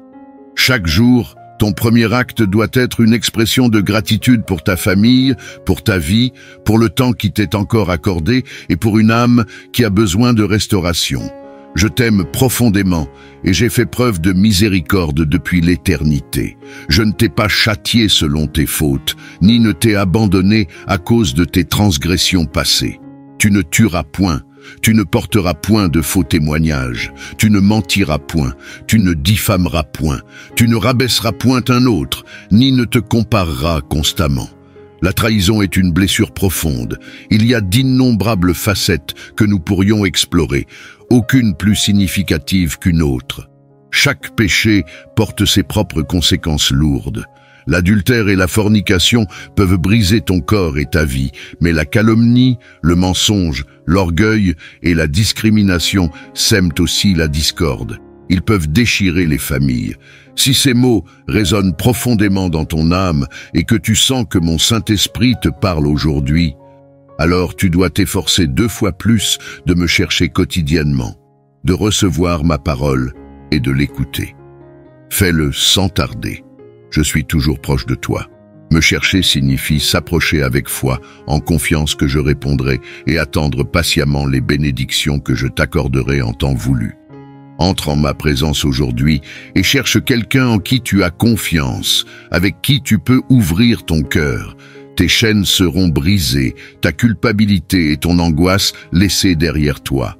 Chaque jour, ton premier acte doit être une expression de gratitude pour ta famille, pour ta vie, pour le temps qui t'est encore accordé et pour une âme qui a besoin de restauration. Je t'aime profondément et j'ai fait preuve de miséricorde depuis l'éternité. Je ne t'ai pas châtié selon tes fautes, ni ne t'ai abandonné à cause de tes transgressions passées. Tu ne tueras point, tu ne porteras point de faux témoignages, tu ne mentiras point, tu ne diffameras point, tu ne rabaisseras point un autre, ni ne te compareras constamment. La trahison est une blessure profonde. Il y a d'innombrables facettes que nous pourrions explorer, aucune plus significative qu'une autre. Chaque péché porte ses propres conséquences lourdes. L'adultère et la fornication peuvent briser ton corps et ta vie, mais la calomnie, le mensonge, l'orgueil et la discrimination sèment aussi la discorde. Ils peuvent déchirer les familles. Si ces mots résonnent profondément dans ton âme et que tu sens que mon Saint-Esprit te parle aujourd'hui, alors tu dois t'efforcer 2 fois plus de me chercher quotidiennement, de recevoir ma parole et de l'écouter. Fais-le sans tarder. Je suis toujours proche de toi. Me chercher signifie s'approcher avec foi, en confiance que je répondrai et attendre patiemment les bénédictions que je t'accorderai en temps voulu. Entre en ma présence aujourd'hui et cherche quelqu'un en qui tu as confiance, avec qui tu peux ouvrir ton cœur. Tes chaînes seront brisées, ta culpabilité et ton angoisse laissées derrière toi.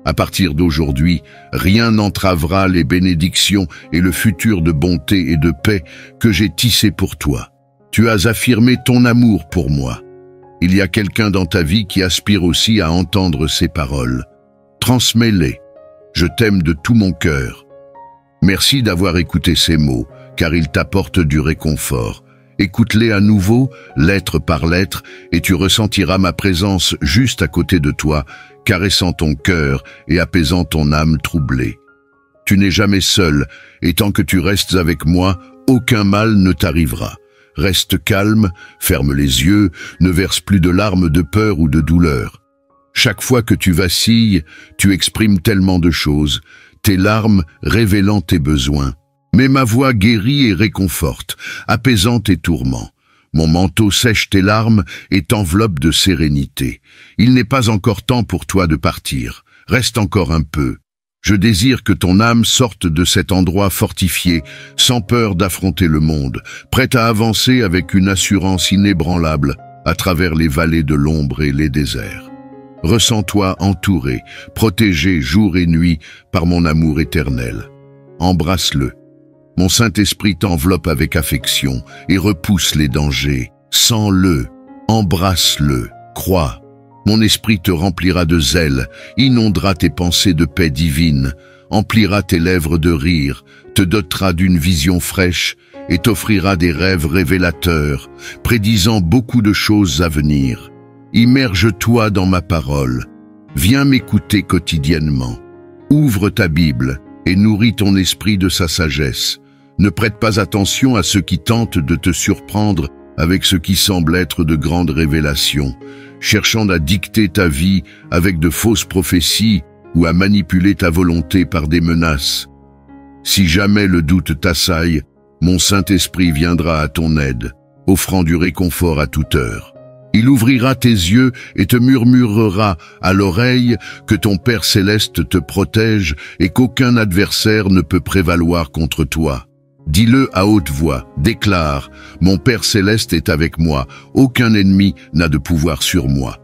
À partir d'aujourd'hui, rien n'entravera les bénédictions et le futur de bonté et de paix que j'ai tissé pour toi. Tu as affirmé ton amour pour moi. Il y a quelqu'un dans ta vie qui aspire aussi à entendre ces paroles. Transmets-les. Je t'aime de tout mon cœur. Merci d'avoir écouté ces mots, car ils t'apportent du réconfort. Écoute-les à nouveau, lettre par lettre, et tu ressentiras ma présence juste à côté de toi, caressant ton cœur et apaisant ton âme troublée. Tu n'es jamais seul, et tant que tu restes avec moi, aucun mal ne t'arrivera. Reste calme, ferme les yeux, ne verse plus de larmes de peur ou de douleur. Chaque fois que tu vacilles, tu exprimes tellement de choses, tes larmes révélant tes besoins. Mais ma voix guérit et réconforte, apaisant tes tourments. Mon manteau sèche tes larmes et t'enveloppe de sérénité. Il n'est pas encore temps pour toi de partir. Reste encore un peu. Je désire que ton âme sorte de cet endroit fortifié, sans peur d'affronter le monde, prête à avancer avec une assurance inébranlable à travers les vallées de l'ombre et les déserts. Ressens-toi entouré, protégé jour et nuit par mon amour éternel. Embrasse-le. Mon Saint-Esprit t'enveloppe avec affection et repousse les dangers. Sens-le, embrasse-le, crois. Mon esprit te remplira de zèle, inondera tes pensées de paix divine, emplira tes lèvres de rire, te dotera d'une vision fraîche et t'offrira des rêves révélateurs, prédisant beaucoup de choses à venir. Immerge-toi dans ma parole. Viens m'écouter quotidiennement. Ouvre ta Bible et nourris ton esprit de sa sagesse. Ne prête pas attention à ceux qui tentent de te surprendre avec ce qui semble être de grandes révélations, cherchant à dicter ta vie avec de fausses prophéties ou à manipuler ta volonté par des menaces. Si jamais le doute t'assaille, mon Saint-Esprit viendra à ton aide, offrant du réconfort à toute heure. Il ouvrira tes yeux et te murmurera à l'oreille que ton Père céleste te protège et qu'aucun adversaire ne peut prévaloir contre toi. Dis-le à haute voix, déclare « Mon Père céleste est avec moi, aucun ennemi n'a de pouvoir sur moi. »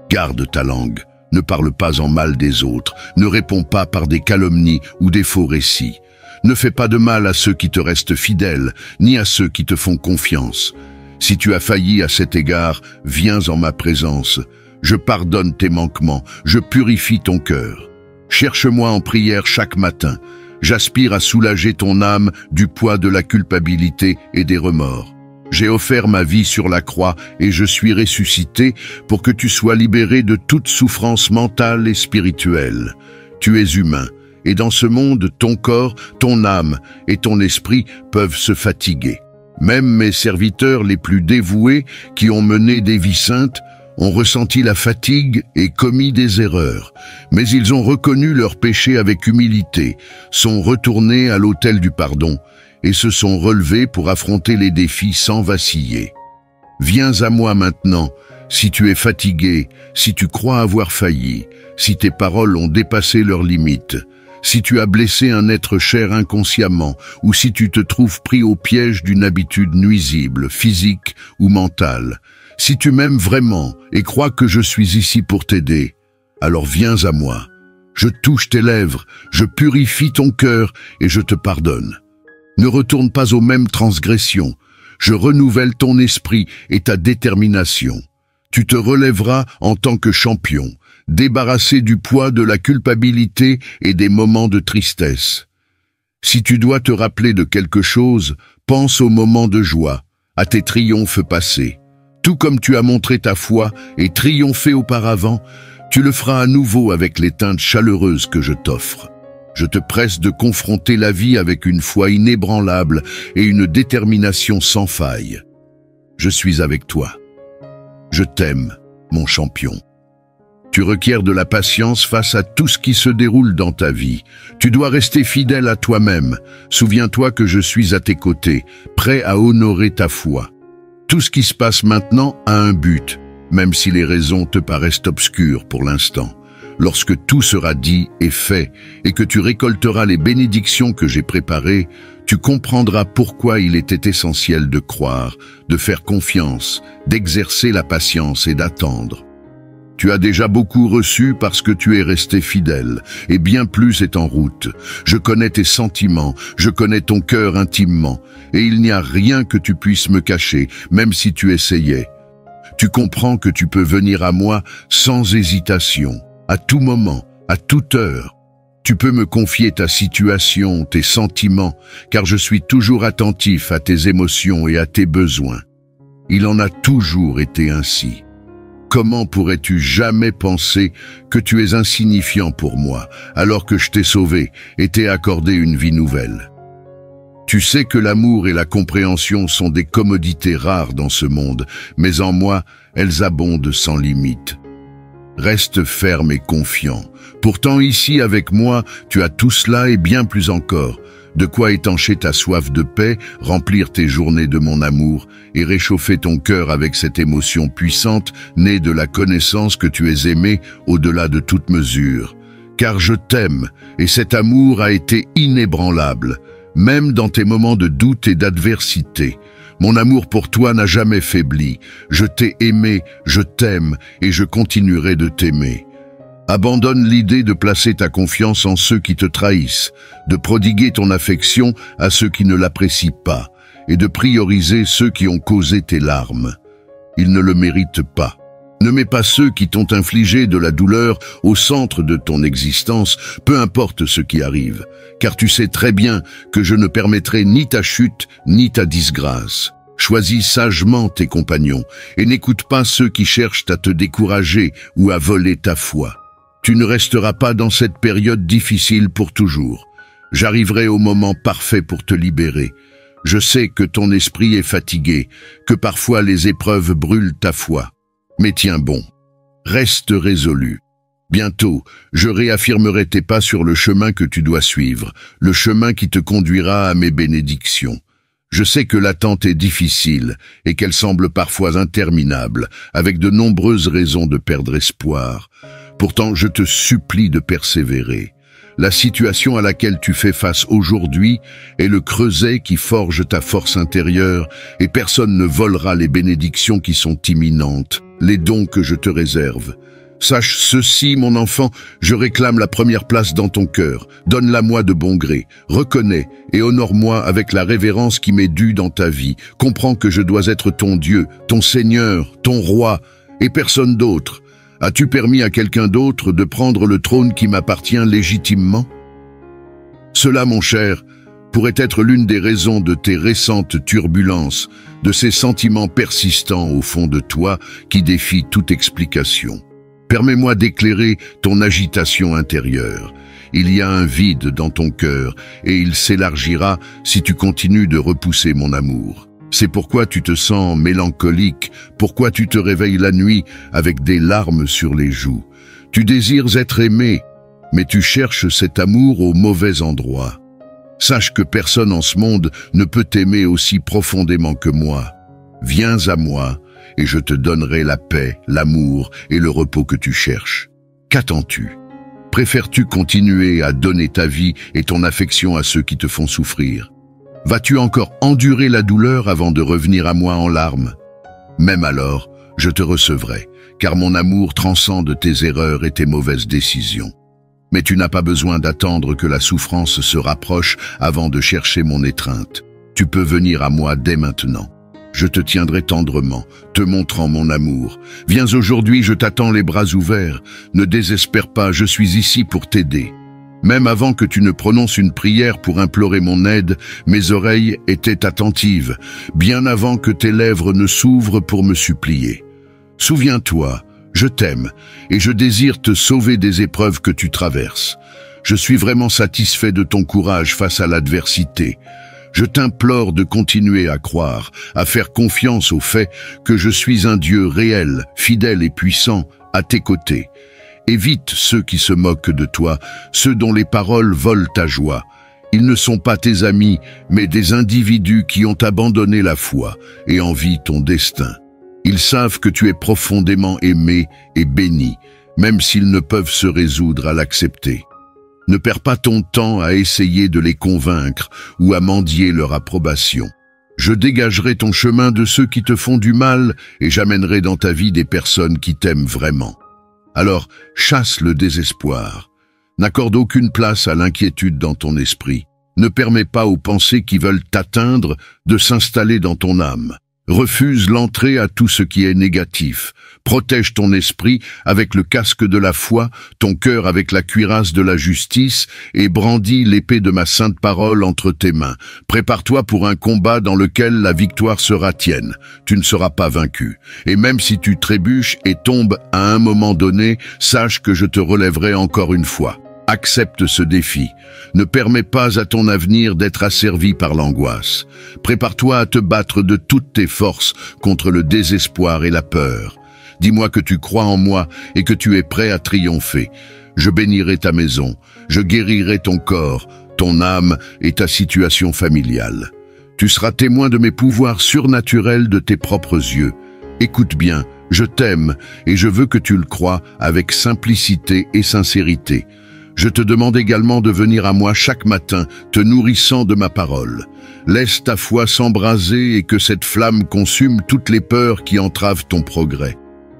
Garde ta langue, ne parle pas en mal des autres, ne réponds pas par des calomnies ou des faux récits. Ne fais pas de mal à ceux qui te restent fidèles, ni à ceux qui te font confiance. Si tu as failli à cet égard, viens en ma présence. Je pardonne tes manquements, je purifie ton cœur. Cherche-moi en prière chaque matin. J'aspire à soulager ton âme du poids de la culpabilité et des remords. J'ai offert ma vie sur la croix et je suis ressuscité pour que tu sois libéré de toute souffrance mentale et spirituelle. Tu es humain, et dans ce monde, ton corps, ton âme et ton esprit peuvent se fatiguer. Même mes serviteurs les plus dévoués, qui ont mené des vies saintes, ont ressenti la fatigue et commis des erreurs, mais ils ont reconnu leurs péchés avec humilité, sont retournés à l'autel du pardon et se sont relevés pour affronter les défis sans vaciller. Viens à moi maintenant, si tu es fatigué, si tu crois avoir failli, si tes paroles ont dépassé leurs limites, si tu as blessé un être cher inconsciemment ou si tu te trouves pris au piège d'une habitude nuisible, physique ou mentale. Si tu m'aimes vraiment et crois que je suis ici pour t'aider, alors viens à moi. Je touche tes lèvres, je purifie ton cœur et je te pardonne. Ne retourne pas aux mêmes transgressions. Je renouvelle ton esprit et ta détermination. Tu te relèveras en tant que champion, débarrassé du poids de la culpabilité et des moments de tristesse. Si tu dois te rappeler de quelque chose, pense aux moments de joie, à tes triomphes passés. Tout comme tu as montré ta foi et triomphé auparavant, tu le feras à nouveau avec les teintes chaleureuses que je t'offre. Je te presse de confronter la vie avec une foi inébranlable et une détermination sans faille. Je suis avec toi. Je t'aime, mon champion. Tu requiers de la patience face à tout ce qui se déroule dans ta vie. Tu dois rester fidèle à toi-même. Souviens-toi que je suis à tes côtés, prêt à honorer ta foi. Tout ce qui se passe maintenant a un but, même si les raisons te paraissent obscures pour l'instant. Lorsque tout sera dit et fait, et que tu récolteras les bénédictions que j'ai préparées, tu comprendras pourquoi il était essentiel de croire, de faire confiance, d'exercer la patience et d'attendre. Tu as déjà beaucoup reçu parce que tu es resté fidèle, et bien plus est en route. Je connais tes sentiments, je connais ton cœur intimement, et il n'y a rien que tu puisses me cacher, même si tu essayais. Tu comprends que tu peux venir à moi sans hésitation, à tout moment, à toute heure. Tu peux me confier ta situation, tes sentiments, car je suis toujours attentif à tes émotions et à tes besoins. Il en a toujours été ainsi. Comment pourrais-tu jamais penser que tu es insignifiant pour moi, alors que je t'ai sauvé et t'ai accordé une vie nouvelle? Tu sais que l'amour et la compréhension sont des commodités rares dans ce monde, mais en moi, elles abondent sans limite. Reste ferme et confiant. Pourtant ici avec moi, tu as tout cela et bien plus encore. De quoi étancher ta soif de paix, remplir tes journées de mon amour et réchauffer ton cœur avec cette émotion puissante née de la connaissance que tu es aimé au-delà de toute mesure. Car je t'aime et cet amour a été inébranlable, même dans tes moments de doute et d'adversité. Mon amour pour toi n'a jamais faibli. Je t'ai aimé, je t'aime et je continuerai de t'aimer. Abandonne l'idée de placer ta confiance en ceux qui te trahissent, de prodiguer ton affection à ceux qui ne l'apprécient pas et de prioriser ceux qui ont causé tes larmes. Ils ne le méritent pas. Ne mets pas ceux qui t'ont infligé de la douleur au centre de ton existence, peu importe ce qui arrive, car tu sais très bien que je ne permettrai ni ta chute ni ta disgrâce. Choisis sagement tes compagnons et n'écoute pas ceux qui cherchent à te décourager ou à voler ta foi. Tu ne resteras pas dans cette période difficile pour toujours. J'arriverai au moment parfait pour te libérer. Je sais que ton esprit est fatigué, que parfois les épreuves brûlent ta foi. Mais tiens bon, reste résolu. Bientôt, je réaffirmerai tes pas sur le chemin que tu dois suivre, le chemin qui te conduira à mes bénédictions. Je sais que l'attente est difficile et qu'elle semble parfois interminable, avec de nombreuses raisons de perdre espoir. Pourtant, je te supplie de persévérer. La situation à laquelle tu fais face aujourd'hui est le creuset qui forge ta force intérieure et personne ne volera les bénédictions qui sont imminentes, les dons que je te réserve. Sache ceci, mon enfant, je réclame la première place dans ton cœur. Donne-la-moi de bon gré. Reconnais et honore-moi avec la révérence qui m'est due dans ta vie. Comprends que je dois être ton Dieu, ton Seigneur, ton Roi, et personne d'autre. As-tu permis à quelqu'un d'autre de prendre le trône qui m'appartient légitimement? Cela, mon cher, pourrait être l'une des raisons de tes récentes turbulences, de ces sentiments persistants au fond de toi qui défient toute explication. Permets-moi d'éclairer ton agitation intérieure. Il y a un vide dans ton cœur et il s'élargira si tu continues de repousser mon amour. C'est pourquoi tu te sens mélancolique, pourquoi tu te réveilles la nuit avec des larmes sur les joues. Tu désires être aimé, mais tu cherches cet amour au mauvais endroit. Sache que personne en ce monde ne peut t'aimer aussi profondément que moi. Viens à moi, et je te donnerai la paix, l'amour et le repos que tu cherches. Qu'attends-tu? Préfères-tu continuer à donner ta vie et ton affection à ceux qui te font souffrir? Vas-tu encore endurer la douleur avant de revenir à moi en larmes? Même alors, je te recevrai, car mon amour transcende tes erreurs et tes mauvaises décisions. Mais tu n'as pas besoin d'attendre que la souffrance se rapproche avant de chercher mon étreinte. Tu peux venir à moi dès maintenant. Je te tiendrai tendrement, te montrant mon amour. Viens aujourd'hui, je t'attends les bras ouverts. Ne désespère pas, je suis ici pour t'aider. Même avant que tu ne prononces une prière pour implorer mon aide, mes oreilles étaient attentives, bien avant que tes lèvres ne s'ouvrent pour me supplier. Souviens-toi, je t'aime, et je désire te sauver des épreuves que tu traverses. Je suis vraiment satisfait de ton courage face à l'adversité. Je t'implore de continuer à croire, à faire confiance au fait que je suis un Dieu réel, fidèle et puissant, à tes côtés. Évite ceux qui se moquent de toi, ceux dont les paroles volent ta joie. Ils ne sont pas tes amis, mais des individus qui ont abandonné la foi et envient ton destin. Ils savent que tu es profondément aimé et béni, même s'ils ne peuvent se résoudre à l'accepter. Ne perds pas ton temps à essayer de les convaincre ou à mendier leur approbation. Je dégagerai ton chemin de ceux qui te font du mal et j'amènerai dans ta vie des personnes qui t'aiment vraiment. Alors, chasse le désespoir. N'accorde aucune place à l'inquiétude dans ton esprit. Ne permets pas aux pensées qui veulent t'atteindre de s'installer dans ton âme. Refuse l'entrée à tout ce qui est négatif. Protège ton esprit avec le casque de la foi, ton cœur avec la cuirasse de la justice et brandis l'épée de ma sainte parole entre tes mains. Prépare-toi pour un combat dans lequel la victoire sera tienne. Tu ne seras pas vaincu. Et même si tu trébuches et tombes à un moment donné, sache que je te relèverai encore une fois. Accepte ce défi. Ne permets pas à ton avenir d'être asservi par l'angoisse. Prépare-toi à te battre de toutes tes forces contre le désespoir et la peur. Dis-moi que tu crois en moi et que tu es prêt à triompher. Je bénirai ta maison, je guérirai ton corps, ton âme et ta situation familiale. Tu seras témoin de mes pouvoirs surnaturels de tes propres yeux. Écoute bien, je t'aime et je veux que tu le crois avec simplicité et sincérité. Je te demande également de venir à moi chaque matin, te nourrissant de ma parole. Laisse ta foi s'embraser et que cette flamme consume toutes les peurs qui entravent ton progrès.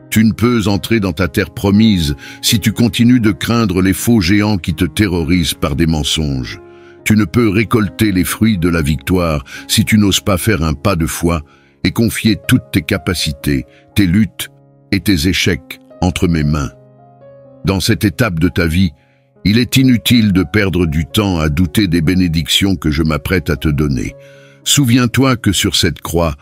Tu ne peux entrer dans ta terre promise si tu continues de craindre les faux géants qui te terrorisent par des mensonges. Tu ne peux récolter les fruits de la victoire si tu n'oses pas faire un pas de foi et confier toutes tes capacités, tes luttes et tes échecs entre mes mains. Dans cette étape de ta vie, il est inutile de perdre du temps à douter des bénédictions que je m'apprête à te donner. Souviens-toi que sur cette croix,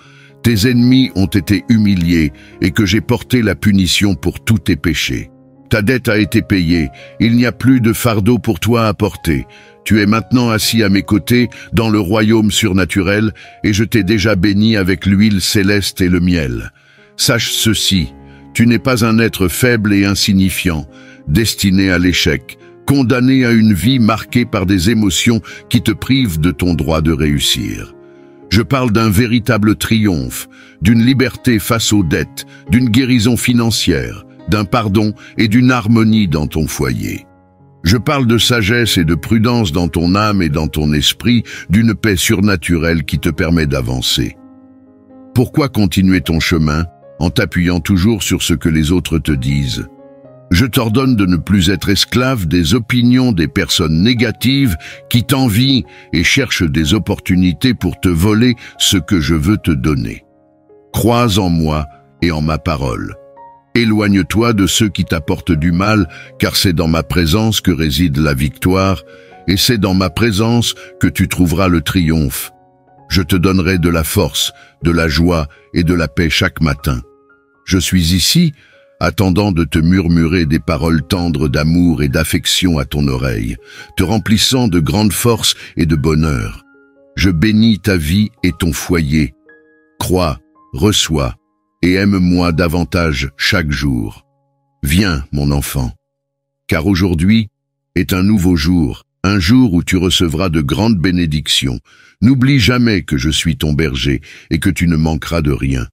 tes ennemis ont été humiliés et que j'ai porté la punition pour tous tes péchés. Ta dette a été payée, il n'y a plus de fardeau pour toi à porter. Tu es maintenant assis à mes côtés dans le royaume surnaturel et je t'ai déjà béni avec l'huile céleste et le miel. Sache ceci, tu n'es pas un être faible et insignifiant, destiné à l'échec, condamné à une vie marquée par des émotions qui te privent de ton droit de réussir. Je parle d'un véritable triomphe, d'une liberté face aux dettes, d'une guérison financière, d'un pardon et d'une harmonie dans ton foyer. Je parle de sagesse et de prudence dans ton âme et dans ton esprit, d'une paix surnaturelle qui te permet d'avancer. Pourquoi continuer ton chemin en t'appuyant toujours sur ce que les autres te disent? Je t'ordonne de ne plus être esclave des opinions des personnes négatives qui t'envient et cherchent des opportunités pour te voler ce que je veux te donner. Crois en moi et en ma parole. Éloigne-toi de ceux qui t'apportent du mal, car c'est dans ma présence que réside la victoire, et c'est dans ma présence que tu trouveras le triomphe. Je te donnerai de la force, de la joie et de la paix chaque matin. Je suis ici, attendant de te murmurer des paroles tendres d'amour et d'affection à ton oreille, te remplissant de grande force et de bonheur. Je bénis ta vie et ton foyer. Crois, reçois, et aime-moi davantage chaque jour. Viens, mon enfant, car aujourd'hui est un nouveau jour, un jour où tu recevras de grandes bénédictions. N'oublie jamais que je suis ton berger et que tu ne manqueras de rien.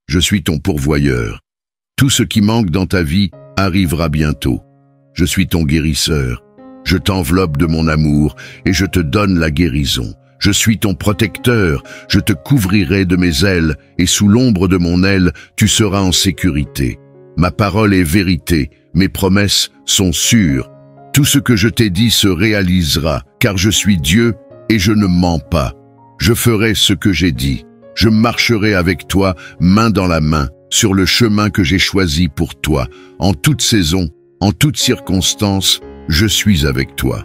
Je suis ton pourvoyeur. Tout ce qui manque dans ta vie arrivera bientôt. Je suis ton guérisseur. Je t'enveloppe de mon amour et je te donne la guérison. Je suis ton protecteur, je te couvrirai de mes ailes, et sous l'ombre de mon aile, tu seras en sécurité. Ma parole est vérité, mes promesses sont sûres. Tout ce que je t'ai dit se réalisera, car je suis Dieu et je ne mens pas. Je ferai ce que j'ai dit. Je marcherai avec toi, main dans la main, sur le chemin que j'ai choisi pour toi. En toute saison, en toute circonstance, je suis avec toi.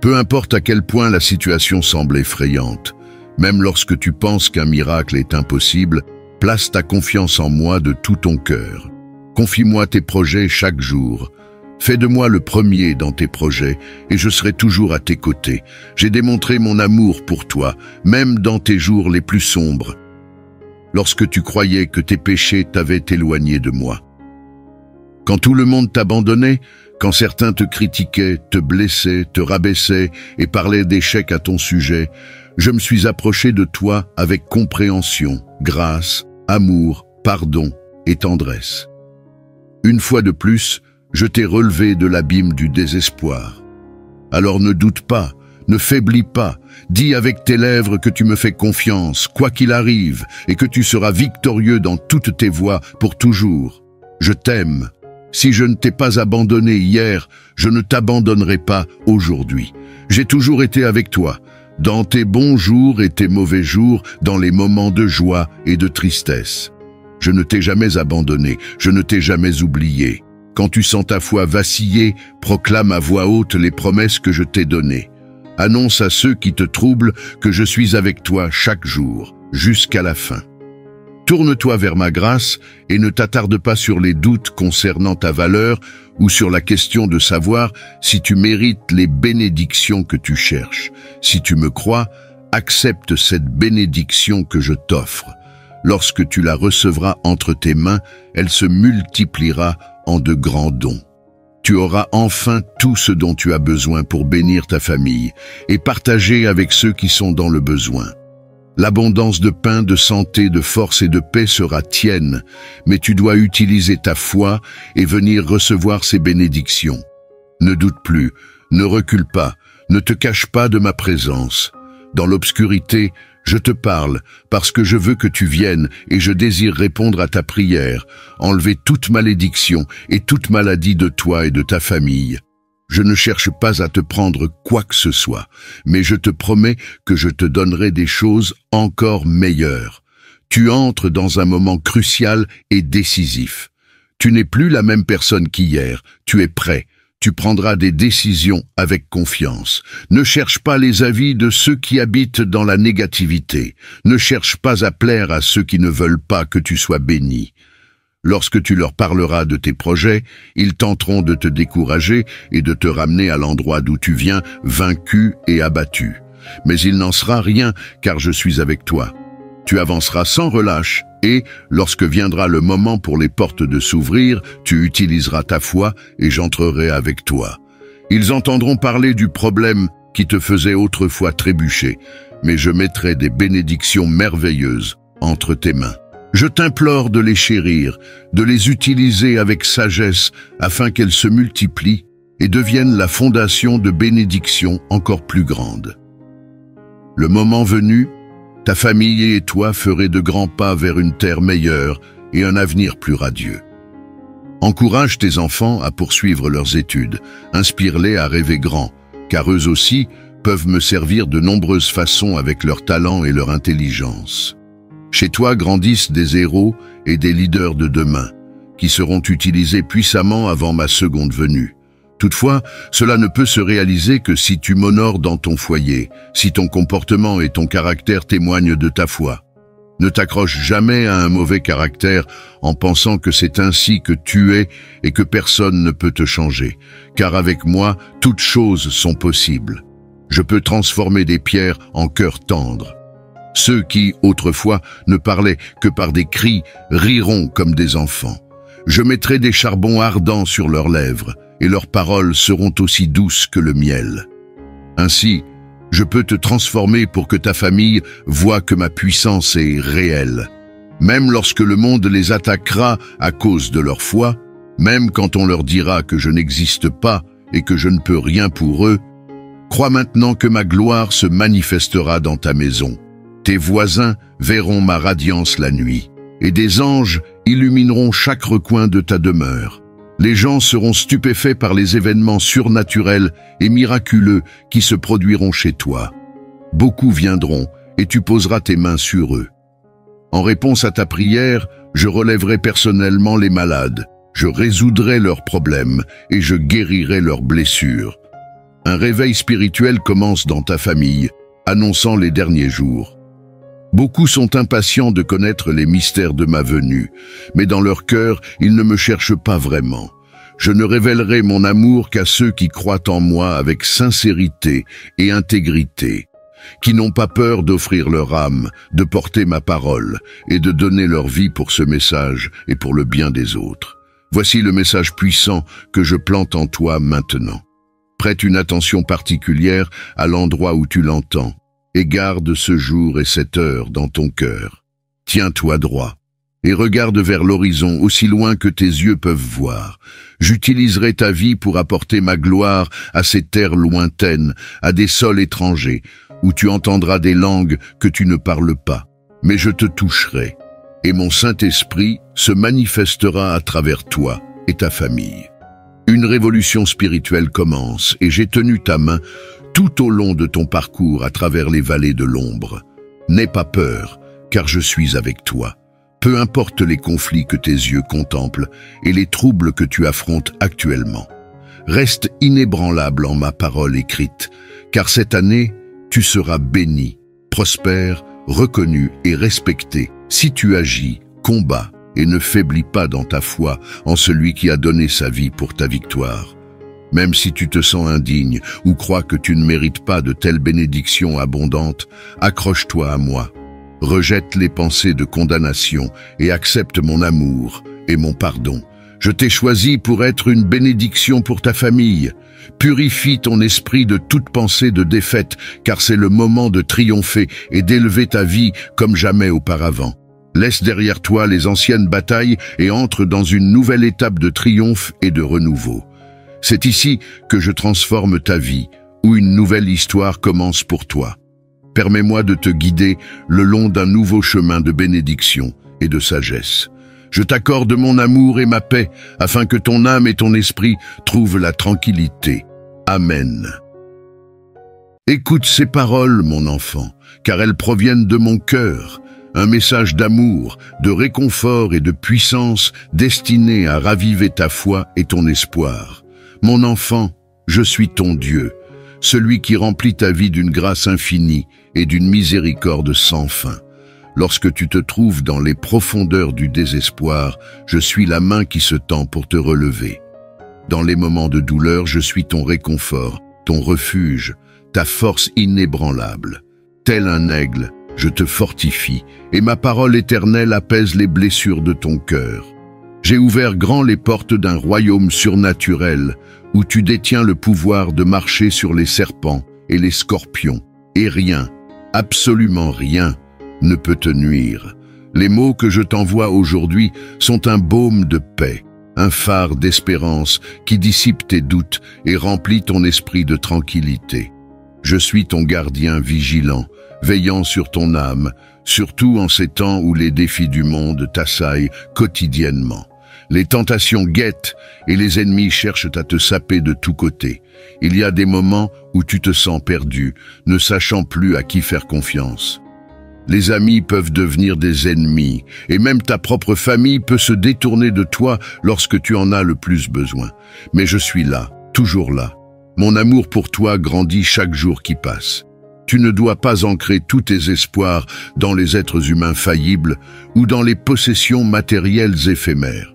Peu importe à quel point la situation semble effrayante, même lorsque tu penses qu'un miracle est impossible, place ta confiance en moi de tout ton cœur. Confie-moi tes projets chaque jour. Fais de moi le premier dans tes projets et je serai toujours à tes côtés. J'ai démontré mon amour pour toi, même dans tes jours les plus sombres, lorsque tu croyais que tes péchés t'avaient éloigné de moi. Quand tout le monde t'abandonnait, quand certains te critiquaient, te blessaient, te rabaissaient et parlaient d'échecs à ton sujet, je me suis approché de toi avec compréhension, grâce, amour, pardon et tendresse. Une fois de plus, je t'ai relevé de l'abîme du désespoir. Alors ne doute pas, ne faiblis pas, dis avec tes lèvres que tu me fais confiance, quoi qu'il arrive, et que tu seras victorieux dans toutes tes voies pour toujours. Je t'aime. Si je ne t'ai pas abandonné hier, je ne t'abandonnerai pas aujourd'hui. J'ai toujours été avec toi, dans tes bons jours et tes mauvais jours, dans les moments de joie et de tristesse. Je ne t'ai jamais abandonné, je ne t'ai jamais oublié. Quand tu sens ta foi vaciller, proclame à voix haute les promesses que je t'ai données. Annonce à ceux qui te troublent que je suis avec toi chaque jour, jusqu'à la fin. Tourne-toi vers ma grâce et ne t'attarde pas sur les doutes concernant ta valeur ou sur la question de savoir si tu mérites les bénédictions que tu cherches. Si tu me crois, accepte cette bénédiction que je t'offre. Lorsque tu la recevras entre tes mains, elle se multipliera en de grands dons. Tu auras enfin tout ce dont tu as besoin pour bénir ta famille et partager avec ceux qui sont dans le besoin. L'abondance de pain, de santé, de force et de paix sera tienne, mais tu dois utiliser ta foi et venir recevoir ces bénédictions. Ne doute plus, ne recule pas, ne te cache pas de ma présence. Dans l'obscurité, je te parle parce que je veux que tu viennes et je désire répondre à ta prière, enlever toute malédiction et toute maladie de toi et de ta famille. Je ne cherche pas à te prendre quoi que ce soit, mais je te promets que je te donnerai des choses encore meilleures. Tu entres dans un moment crucial et décisif. Tu n'es plus la même personne qu'hier, tu es prêt. Tu prendras des décisions avec confiance. Ne cherche pas les avis de ceux qui habitent dans la négativité. Ne cherche pas à plaire à ceux qui ne veulent pas que tu sois béni. Lorsque tu leur parleras de tes projets, ils tenteront de te décourager et de te ramener à l'endroit d'où tu viens, vaincu et abattu. Mais il n'en sera rien, car je suis avec toi. Tu avanceras sans relâche et, lorsque viendra le moment pour les portes de s'ouvrir, tu utiliseras ta foi et j'entrerai avec toi. Ils entendront parler du problème qui te faisait autrefois trébucher, mais je mettrai des bénédictions merveilleuses entre tes mains. Je t'implore de les chérir, de les utiliser avec sagesse afin qu'elles se multiplient et deviennent la fondation de bénédictions encore plus grandes. Le moment venu, ta famille et toi ferez de grands pas vers une terre meilleure et un avenir plus radieux. Encourage tes enfants à poursuivre leurs études, inspire-les à rêver grand, car eux aussi peuvent me servir de nombreuses façons avec leur talent et leur intelligence. Chez toi grandissent des héros et des leaders de demain, qui seront utilisés puissamment avant ma seconde venue. Toutefois, cela ne peut se réaliser que si tu m'honores dans ton foyer, si ton comportement et ton caractère témoignent de ta foi. Ne t'accroche jamais à un mauvais caractère en pensant que c'est ainsi que tu es et que personne ne peut te changer, car avec moi, toutes choses sont possibles. Je peux transformer des pierres en cœurs tendres. Ceux qui, autrefois, ne parlaient que par des cris, riront comme des enfants. Je mettrai des charbons ardents sur leurs lèvres, et leurs paroles seront aussi douces que le miel. Ainsi, je peux te transformer pour que ta famille voie que ma puissance est réelle. Même lorsque le monde les attaquera à cause de leur foi, même quand on leur dira que je n'existe pas et que je ne peux rien pour eux, crois maintenant que ma gloire se manifestera dans ta maison. Tes voisins verront ma radiance la nuit, et des anges illumineront chaque recoin de ta demeure. Les gens seront stupéfaits par les événements surnaturels et miraculeux qui se produiront chez toi. Beaucoup viendront, et tu poseras tes mains sur eux. En réponse à ta prière, je relèverai personnellement les malades, je résoudrai leurs problèmes et je guérirai leurs blessures. Un réveil spirituel commence dans ta famille, annonçant les derniers jours. Beaucoup sont impatients de connaître les mystères de ma venue, mais dans leur cœur, ils ne me cherchent pas vraiment. Je ne révélerai mon amour qu'à ceux qui croient en moi avec sincérité et intégrité, qui n'ont pas peur d'offrir leur âme, de porter ma parole et de donner leur vie pour ce message et pour le bien des autres. Voici le message puissant que je plante en toi maintenant. Prête une attention particulière à l'endroit où tu l'entends. Et garde ce jour et cette heure dans ton cœur. Tiens-toi droit et regarde vers l'horizon aussi loin que tes yeux peuvent voir. J'utiliserai ta vie pour apporter ma gloire à ces terres lointaines, à des sols étrangers, où tu entendras des langues que tu ne parles pas. Mais je te toucherai, et mon Saint-Esprit se manifestera à travers toi et ta famille. Une révolution spirituelle commence, et j'ai tenu ta main tout au long de ton parcours à travers les vallées de l'ombre. N'aie pas peur, car je suis avec toi. Peu importe les conflits que tes yeux contemplent et les troubles que tu affrontes actuellement. Reste inébranlable en ma parole écrite, car cette année, tu seras béni, prospère, reconnu et respecté si tu agis, combats et ne faiblis pas dans ta foi en celui qui a donné sa vie pour ta victoire. Même si tu te sens indigne ou crois que tu ne mérites pas de telles bénédictions abondantes, accroche-toi à moi. Rejette les pensées de condamnation et accepte mon amour et mon pardon. Je t'ai choisi pour être une bénédiction pour ta famille. Purifie ton esprit de toute pensée de défaite, car c'est le moment de triompher et d'élever ta vie comme jamais auparavant. Laisse derrière toi les anciennes batailles et entre dans une nouvelle étape de triomphe et de renouveau. C'est ici que je transforme ta vie, où une nouvelle histoire commence pour toi. Permets-moi de te guider le long d'un nouveau chemin de bénédiction et de sagesse. Je t'accorde mon amour et ma paix, afin que ton âme et ton esprit trouvent la tranquillité. Amen. Écoute ces paroles, mon enfant, car elles proviennent de mon cœur. Un message d'amour, de réconfort et de puissance destiné à raviver ta foi et ton espoir. Mon enfant, je suis ton Dieu, celui qui remplit ta vie d'une grâce infinie et d'une miséricorde sans fin. Lorsque tu te trouves dans les profondeurs du désespoir, je suis la main qui se tend pour te relever. Dans les moments de douleur, je suis ton réconfort, ton refuge, ta force inébranlable. Tel un aigle, je te fortifie, et ma parole éternelle apaise les blessures de ton cœur. J'ai ouvert grand les portes d'un royaume surnaturel, où tu détiens le pouvoir de marcher sur les serpents et les scorpions, et rien, absolument rien, ne peut te nuire. Les mots que je t'envoie aujourd'hui sont un baume de paix, un phare d'espérance qui dissipe tes doutes et remplit ton esprit de tranquillité. Je suis ton gardien vigilant, veillant sur ton âme, surtout en ces temps où les défis du monde t'assaillent quotidiennement. Les tentations guettent et les ennemis cherchent à te saper de tous côtés. Il y a des moments où tu te sens perdu, ne sachant plus à qui faire confiance. Les amis peuvent devenir des ennemis, et même ta propre famille peut se détourner de toi lorsque tu en as le plus besoin. Mais je suis là, toujours là. Mon amour pour toi grandit chaque jour qui passe. Tu ne dois pas ancrer tous tes espoirs dans les êtres humains faillibles ou dans les possessions matérielles éphémères.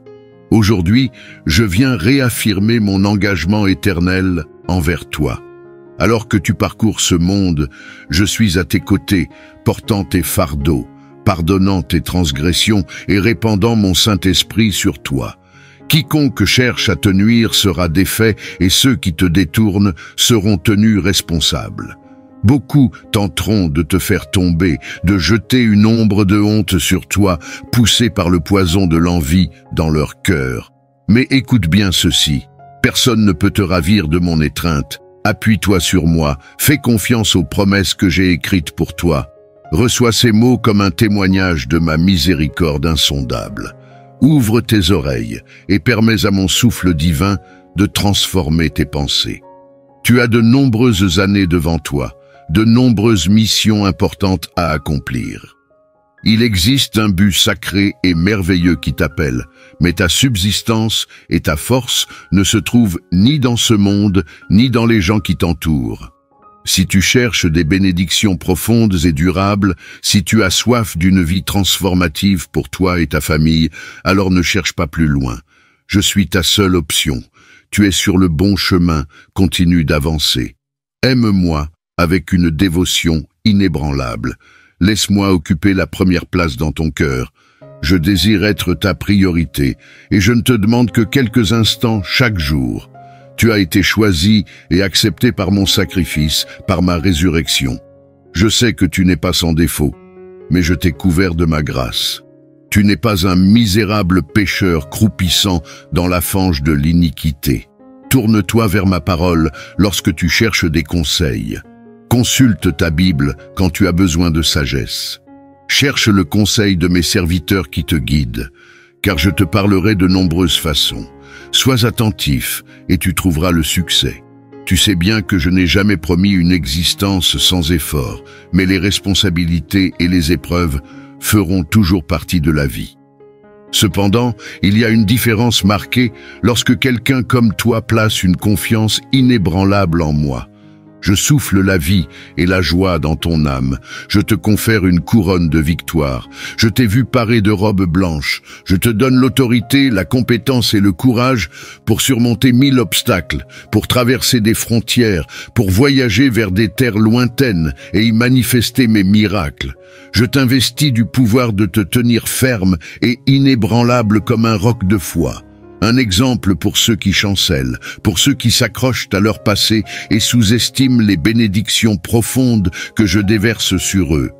Aujourd'hui, je viens réaffirmer mon engagement éternel envers toi. Alors que tu parcours ce monde, je suis à tes côtés, portant tes fardeaux, pardonnant tes transgressions et répandant mon Saint-Esprit sur toi. Quiconque cherche à te nuire sera défait et ceux qui te détournent seront tenus responsables. Beaucoup tenteront de te faire tomber, de jeter une ombre de honte sur toi, poussés par le poison de l'envie dans leur cœur. Mais écoute bien ceci, personne ne peut te ravir de mon étreinte. Appuie-toi sur moi, fais confiance aux promesses que j'ai écrites pour toi. Reçois ces mots comme un témoignage de ma miséricorde insondable. Ouvre tes oreilles et permets à mon souffle divin de transformer tes pensées. Tu as de nombreuses années devant toi, de nombreuses missions importantes à accomplir. Il existe un but sacré et merveilleux qui t'appelle, mais ta subsistance et ta force ne se trouvent ni dans ce monde, ni dans les gens qui t'entourent. Si tu cherches des bénédictions profondes et durables, si tu as soif d'une vie transformative pour toi et ta famille, alors ne cherche pas plus loin. Je suis ta seule option. Tu es sur le bon chemin, continue d'avancer. Aime-moi avec une dévotion inébranlable. Laisse-moi occuper la première place dans ton cœur. Je désire être ta priorité et je ne te demande que quelques instants chaque jour. Tu as été choisi et accepté par mon sacrifice, par ma résurrection. Je sais que tu n'es pas sans défaut, mais je t'ai couvert de ma grâce. Tu n'es pas un misérable pécheur croupissant dans la fange de l'iniquité. Tourne-toi vers ma parole lorsque tu cherches des conseils. Consulte ta Bible quand tu as besoin de sagesse. Cherche le conseil de mes serviteurs qui te guident, car je te parlerai de nombreuses façons. Sois attentif et tu trouveras le succès. Tu sais bien que je n'ai jamais promis une existence sans effort, mais les responsabilités et les épreuves feront toujours partie de la vie. Cependant, il y a une différence marquée lorsque quelqu'un comme toi place une confiance inébranlable en moi. Je souffle la vie et la joie dans ton âme. Je te confère une couronne de victoire. Je t'ai vu paré de robes blanches. Je te donne l'autorité, la compétence et le courage pour surmonter 1000 obstacles, pour traverser des frontières, pour voyager vers des terres lointaines et y manifester mes miracles. Je t'investis du pouvoir de te tenir ferme et inébranlable comme un roc de foi. Un exemple pour ceux qui chancellent, pour ceux qui s'accrochent à leur passé et sous-estiment les bénédictions profondes que je déverse sur eux.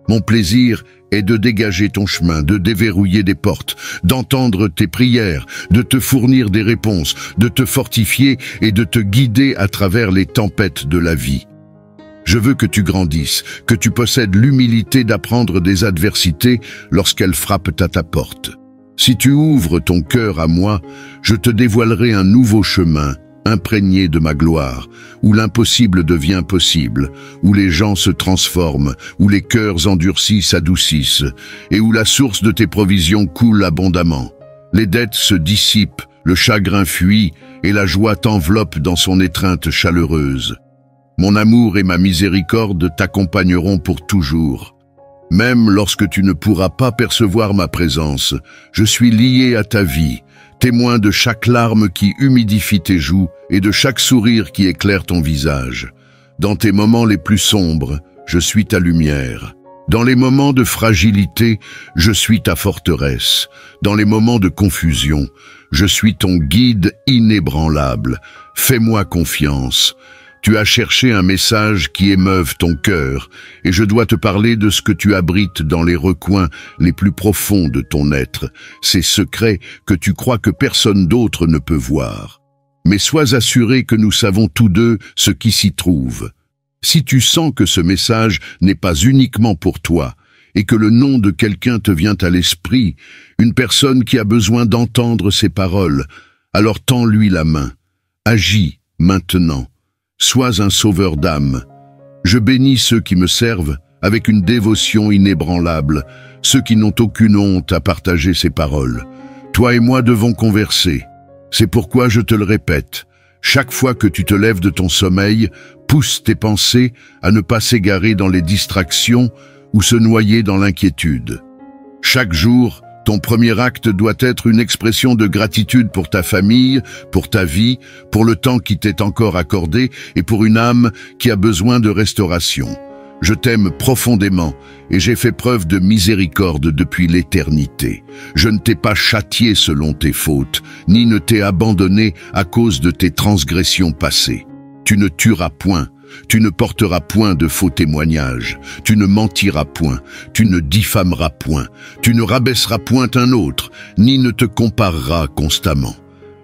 Mon plaisir est de dégager ton chemin, de déverrouiller des portes, d'entendre tes prières, de te fournir des réponses, de te fortifier et de te guider à travers les tempêtes de la vie. Je veux que tu grandisses, que tu possèdes l'humilité d'apprendre des adversités lorsqu'elles frappent à ta porte. Si tu ouvres ton cœur à moi, je te dévoilerai un nouveau chemin, imprégné de ma gloire, où l'impossible devient possible, où les gens se transforment, où les cœurs endurcis s'adoucissent, et où la source de tes provisions coule abondamment. Les dettes se dissipent, le chagrin fuit, et la joie t'enveloppe dans son étreinte chaleureuse. Mon amour et ma miséricorde t'accompagneront pour toujours. Même lorsque tu ne pourras pas percevoir ma présence, je suis lié à ta vie, témoin de chaque larme qui humidifie tes joues et de chaque sourire qui éclaire ton visage. Dans tes moments les plus sombres, je suis ta lumière. Dans les moments de fragilité, je suis ta forteresse. Dans les moments de confusion, je suis ton guide inébranlable. Fais-moi confiance. Tu as cherché un message qui émeuve ton cœur, et je dois te parler de ce que tu abrites dans les recoins les plus profonds de ton être, ces secrets que tu crois que personne d'autre ne peut voir. Mais sois assuré que nous savons tous deux ce qui s'y trouve. Si tu sens que ce message n'est pas uniquement pour toi, et que le nom de quelqu'un te vient à l'esprit, une personne qui a besoin d'entendre ces paroles, alors tends-lui la main. Agis maintenant. Sois un sauveur d'âme. Je bénis ceux qui me servent avec une dévotion inébranlable, ceux qui n'ont aucune honte à partager ces paroles. Toi et moi devons converser. C'est pourquoi je te le répète. Chaque fois que tu te lèves de ton sommeil, pousse tes pensées à ne pas s'égarer dans les distractions ou se noyer dans l'inquiétude. Chaque jour, ton premier acte doit être une expression de gratitude pour ta famille, pour ta vie, pour le temps qui t'est encore accordé et pour une âme qui a besoin de restauration. Je t'aime profondément et j'ai fait preuve de miséricorde depuis l'éternité. Je ne t'ai pas châtié selon tes fautes, ni ne t'ai abandonné à cause de tes transgressions passées. Tu ne tueras point, tu ne porteras point de faux témoignages, tu ne mentiras point, tu ne diffameras point, tu ne rabaisseras point un autre, ni ne te compareras constamment.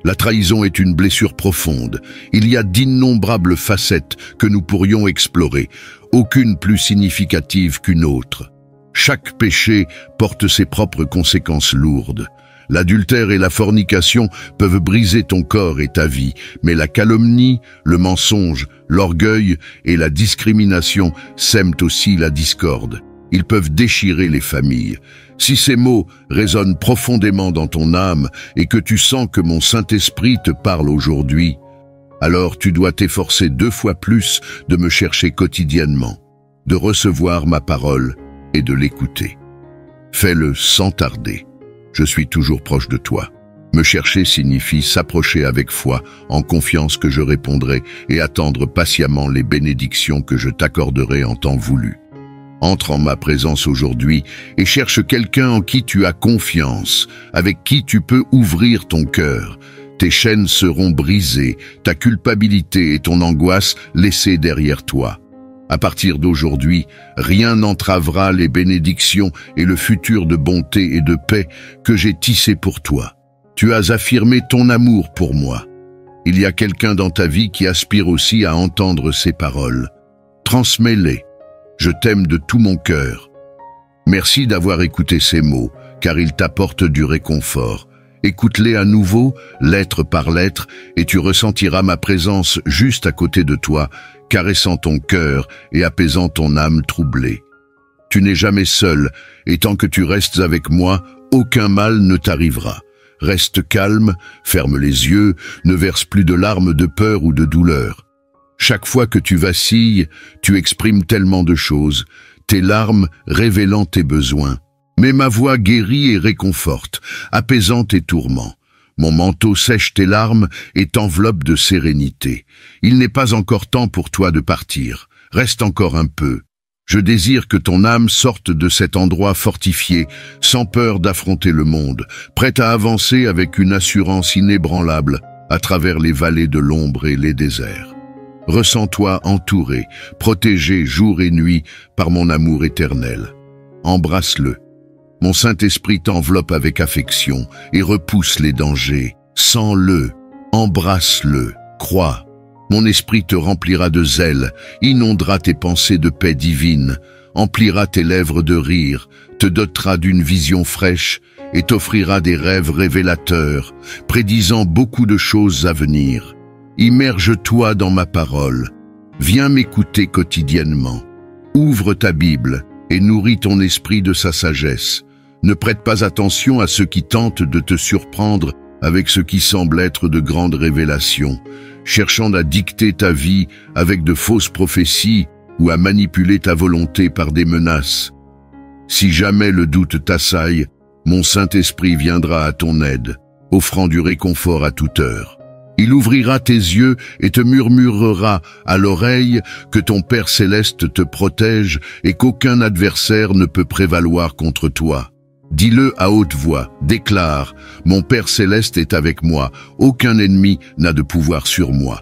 La trahison est une blessure profonde. Il y a d'innombrables facettes que nous pourrions explorer, aucune plus significative qu'une autre. Chaque péché porte ses propres conséquences lourdes. L'adultère et la fornication peuvent briser ton corps et ta vie, mais la calomnie, le mensonge, l'orgueil et la discrimination sèment aussi la discorde. Ils peuvent déchirer les familles. Si ces mots résonnent profondément dans ton âme et que tu sens que mon Saint-Esprit te parle aujourd'hui, alors tu dois t'efforcer 2 fois plus de me chercher quotidiennement, de recevoir ma parole et de l'écouter. Fais-le sans tarder. Je suis toujours proche de toi. Me chercher signifie s'approcher avec foi, en confiance que je répondrai et attendre patiemment les bénédictions que je t'accorderai en temps voulu. Entre en ma présence aujourd'hui et cherche quelqu'un en qui tu as confiance, avec qui tu peux ouvrir ton cœur. Tes chaînes seront brisées, ta culpabilité et ton angoisse laissées derrière toi. À partir d'aujourd'hui, rien n'entravera les bénédictions et le futur de bonté et de paix que j'ai tissé pour toi. Tu as affirmé ton amour pour moi. Il y a quelqu'un dans ta vie qui aspire aussi à entendre ces paroles. Transmets-les. Je t'aime de tout mon cœur. Merci d'avoir écouté ces mots, car ils t'apportent du réconfort. Écoute-les à nouveau, lettre par lettre, et tu ressentiras ma présence juste à côté de toi, caressant ton cœur et apaisant ton âme troublée. Tu n'es jamais seul, et tant que tu restes avec moi, aucun mal ne t'arrivera. Reste calme, ferme les yeux, ne verse plus de larmes de peur ou de douleur. Chaque fois que tu vacilles, tu exprimes tellement de choses, tes larmes révélant tes besoins. Mais ma voix guérit et réconforte, apaisant tes tourments. Mon manteau sèche tes larmes et t'enveloppe de sérénité. Il n'est pas encore temps pour toi de partir. Reste encore un peu. Je désire que ton âme sorte de cet endroit fortifié, sans peur d'affronter le monde, prête à avancer avec une assurance inébranlable à travers les vallées de l'ombre et les déserts. Ressens-toi entouré, protégé jour et nuit par mon amour éternel. Embrasse-le. Mon Saint-Esprit t'enveloppe avec affection et repousse les dangers. Sens-le, embrasse-le, crois. Mon esprit te remplira de zèle, inondera tes pensées de paix divine, emplira tes lèvres de rire, te dotera d'une vision fraîche et t'offrira des rêves révélateurs, prédisant beaucoup de choses à venir. Immerge-toi dans ma parole. Viens m'écouter quotidiennement. Ouvre ta Bible et nourris ton esprit de sa sagesse. Ne prête pas attention à ceux qui tentent de te surprendre avec ce qui semble être de grandes révélations, cherchant à dicter ta vie avec de fausses prophéties ou à manipuler ta volonté par des menaces. Si jamais le doute t'assaille, mon Saint-Esprit viendra à ton aide, offrant du réconfort à toute heure. Il ouvrira tes yeux et te murmurera à l'oreille que ton Père céleste te protège et qu'aucun adversaire ne peut prévaloir contre toi. Dis-le à haute voix, déclare, mon Père céleste est avec moi, aucun ennemi n'a de pouvoir sur moi.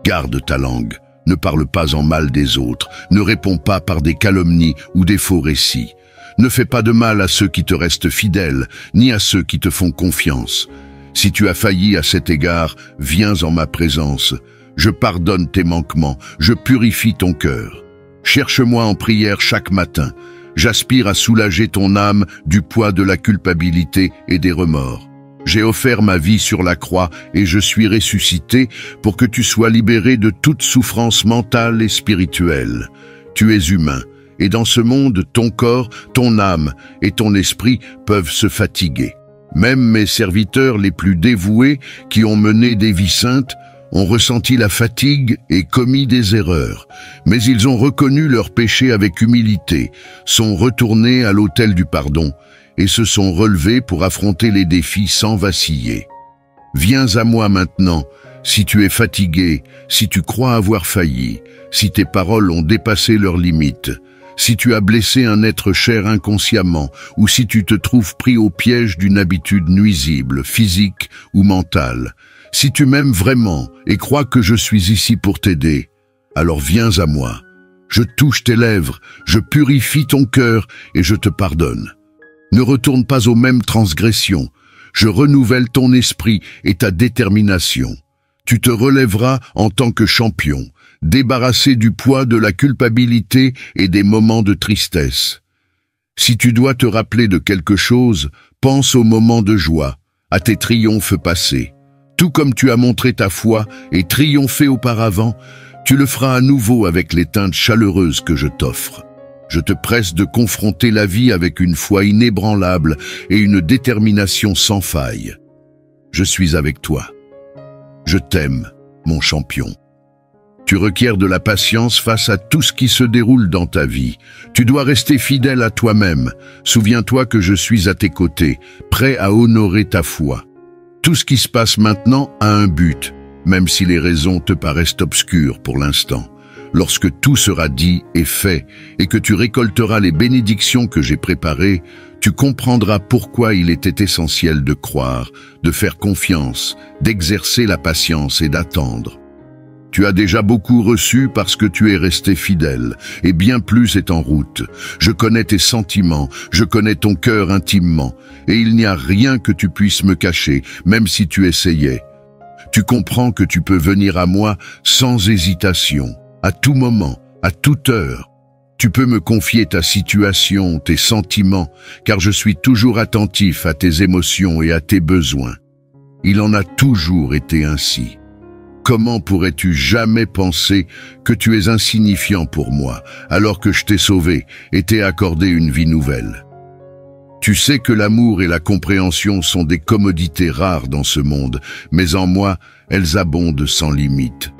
Garde ta langue, ne parle pas en mal des autres, ne réponds pas par des calomnies ou des faux récits. Ne fais pas de mal à ceux qui te restent fidèles, ni à ceux qui te font confiance. Si tu as failli à cet égard, viens en ma présence. Je pardonne tes manquements, je purifie ton cœur. Cherche-moi en prière chaque matin. J'aspire à soulager ton âme du poids de la culpabilité et des remords. J'ai offert ma vie sur la croix et je suis ressuscité pour que tu sois libéré de toute souffrance mentale et spirituelle. Tu es humain, et dans ce monde, ton corps, ton âme et ton esprit peuvent se fatiguer. Même mes serviteurs les plus dévoués, qui ont mené des vies saintes, ont ressenti la fatigue et commis des erreurs. Mais ils ont reconnu leurs péchés avec humilité, sont retournés à l'autel du pardon et se sont relevés pour affronter les défis sans vaciller. Viens à moi maintenant, si tu es fatigué, si tu crois avoir failli, si tes paroles ont dépassé leurs limites, si tu as blessé un être cher inconsciemment, ou si tu te trouves pris au piège d'une habitude nuisible, physique ou mentale, si tu m'aimes vraiment et crois que je suis ici pour t'aider, alors viens à moi. Je touche tes lèvres, je purifie ton cœur et je te pardonne. Ne retourne pas aux mêmes transgressions. Je renouvelle ton esprit et ta détermination. Tu te relèveras en tant que champion, débarrassé du poids de la culpabilité et des moments de tristesse. Si tu dois te rappeler de quelque chose, pense aux moments de joie, à tes triomphes passés. Tout comme tu as montré ta foi et triomphé auparavant, tu le feras à nouveau avec les teintes chaleureuses que je t'offre. Je te presse de confronter la vie avec une foi inébranlable et une détermination sans faille. Je suis avec toi. Je t'aime, mon champion. Tu requiers de la patience face à tout ce qui se déroule dans ta vie. Tu dois rester fidèle à toi-même. Souviens-toi que je suis à tes côtés, prêt à honorer ta foi. Tout ce qui se passe maintenant a un but, même si les raisons te paraissent obscures pour l'instant. Lorsque tout sera dit et fait, et que tu récolteras les bénédictions que j'ai préparées, tu comprendras pourquoi il était essentiel de croire, de faire confiance, d'exercer la patience et d'attendre. Tu as déjà beaucoup reçu parce que tu es resté fidèle, et bien plus est en route. Je connais tes sentiments, je connais ton cœur intimement, et il n'y a rien que tu puisses me cacher, même si tu essayais. Tu comprends que tu peux venir à moi sans hésitation, à tout moment, à toute heure. Tu peux me confier ta situation, tes sentiments, car je suis toujours attentif à tes émotions et à tes besoins. Il en a toujours été ainsi. Comment pourrais-tu jamais penser que tu es insignifiant pour moi, alors que je t'ai sauvé et t'ai accordé une vie nouvelle? Tu sais que l'amour et la compréhension sont des commodités rares dans ce monde, mais en moi, elles abondent sans limite.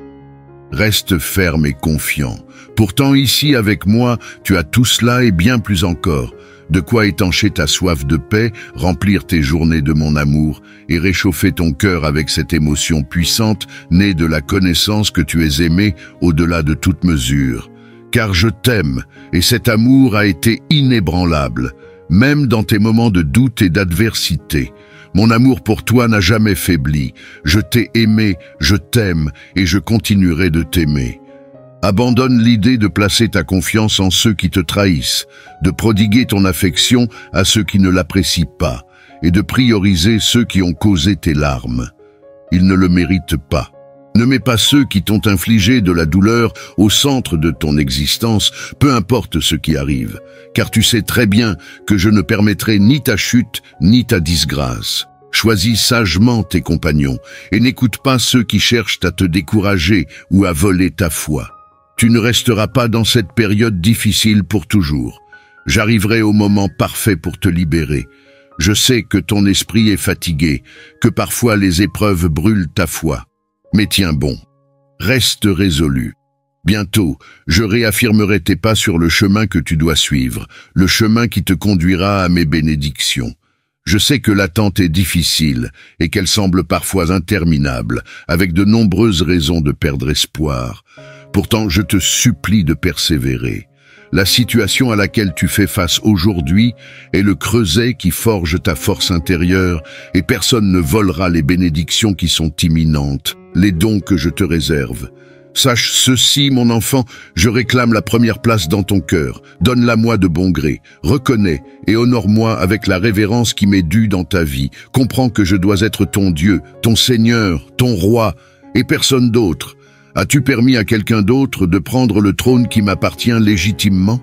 Reste ferme et confiant. Pourtant ici avec moi, tu as tout cela et bien plus encore. De quoi étancher ta soif de paix, remplir tes journées de mon amour et réchauffer ton cœur avec cette émotion puissante née de la connaissance que tu es aimé au-delà de toute mesure. Car je t'aime et cet amour a été inébranlable, même dans tes moments de doute et d'adversité. Mon amour pour toi n'a jamais faibli. Je t'ai aimé, je t'aime et je continuerai de t'aimer. Abandonne l'idée de placer ta confiance en ceux qui te trahissent, de prodiguer ton affection à ceux qui ne l'apprécient pas et de prioriser ceux qui ont causé tes larmes. Ils ne le méritent pas. Ne mets pas ceux qui t'ont infligé de la douleur au centre de ton existence, peu importe ce qui arrive, car tu sais très bien que je ne permettrai ni ta chute ni ta disgrâce. Choisis sagement tes compagnons et n'écoute pas ceux qui cherchent à te décourager ou à voler ta foi. Tu ne resteras pas dans cette période difficile pour toujours. J'arriverai au moment parfait pour te libérer. Je sais que ton esprit est fatigué, que parfois les épreuves brûlent ta foi. Mais tiens bon, reste résolu. Bientôt, je réaffirmerai tes pas sur le chemin que tu dois suivre, le chemin qui te conduira à mes bénédictions. Je sais que l'attente est difficile et qu'elle semble parfois interminable, avec de nombreuses raisons de perdre espoir. Pourtant, je te supplie de persévérer. La situation à laquelle tu fais face aujourd'hui est le creuset qui forge ta force intérieure et personne ne volera les bénédictions qui sont imminentes, les dons que je te réserve. Sache ceci, mon enfant, je réclame la première place dans ton cœur. Donne-la-moi de bon gré. Reconnais et honore-moi avec la révérence qui m'est due dans ta vie. Comprends que je dois être ton Dieu, ton Seigneur, ton Roi, et personne d'autre. As-tu permis à quelqu'un d'autre de prendre le trône qui m'appartient légitimement?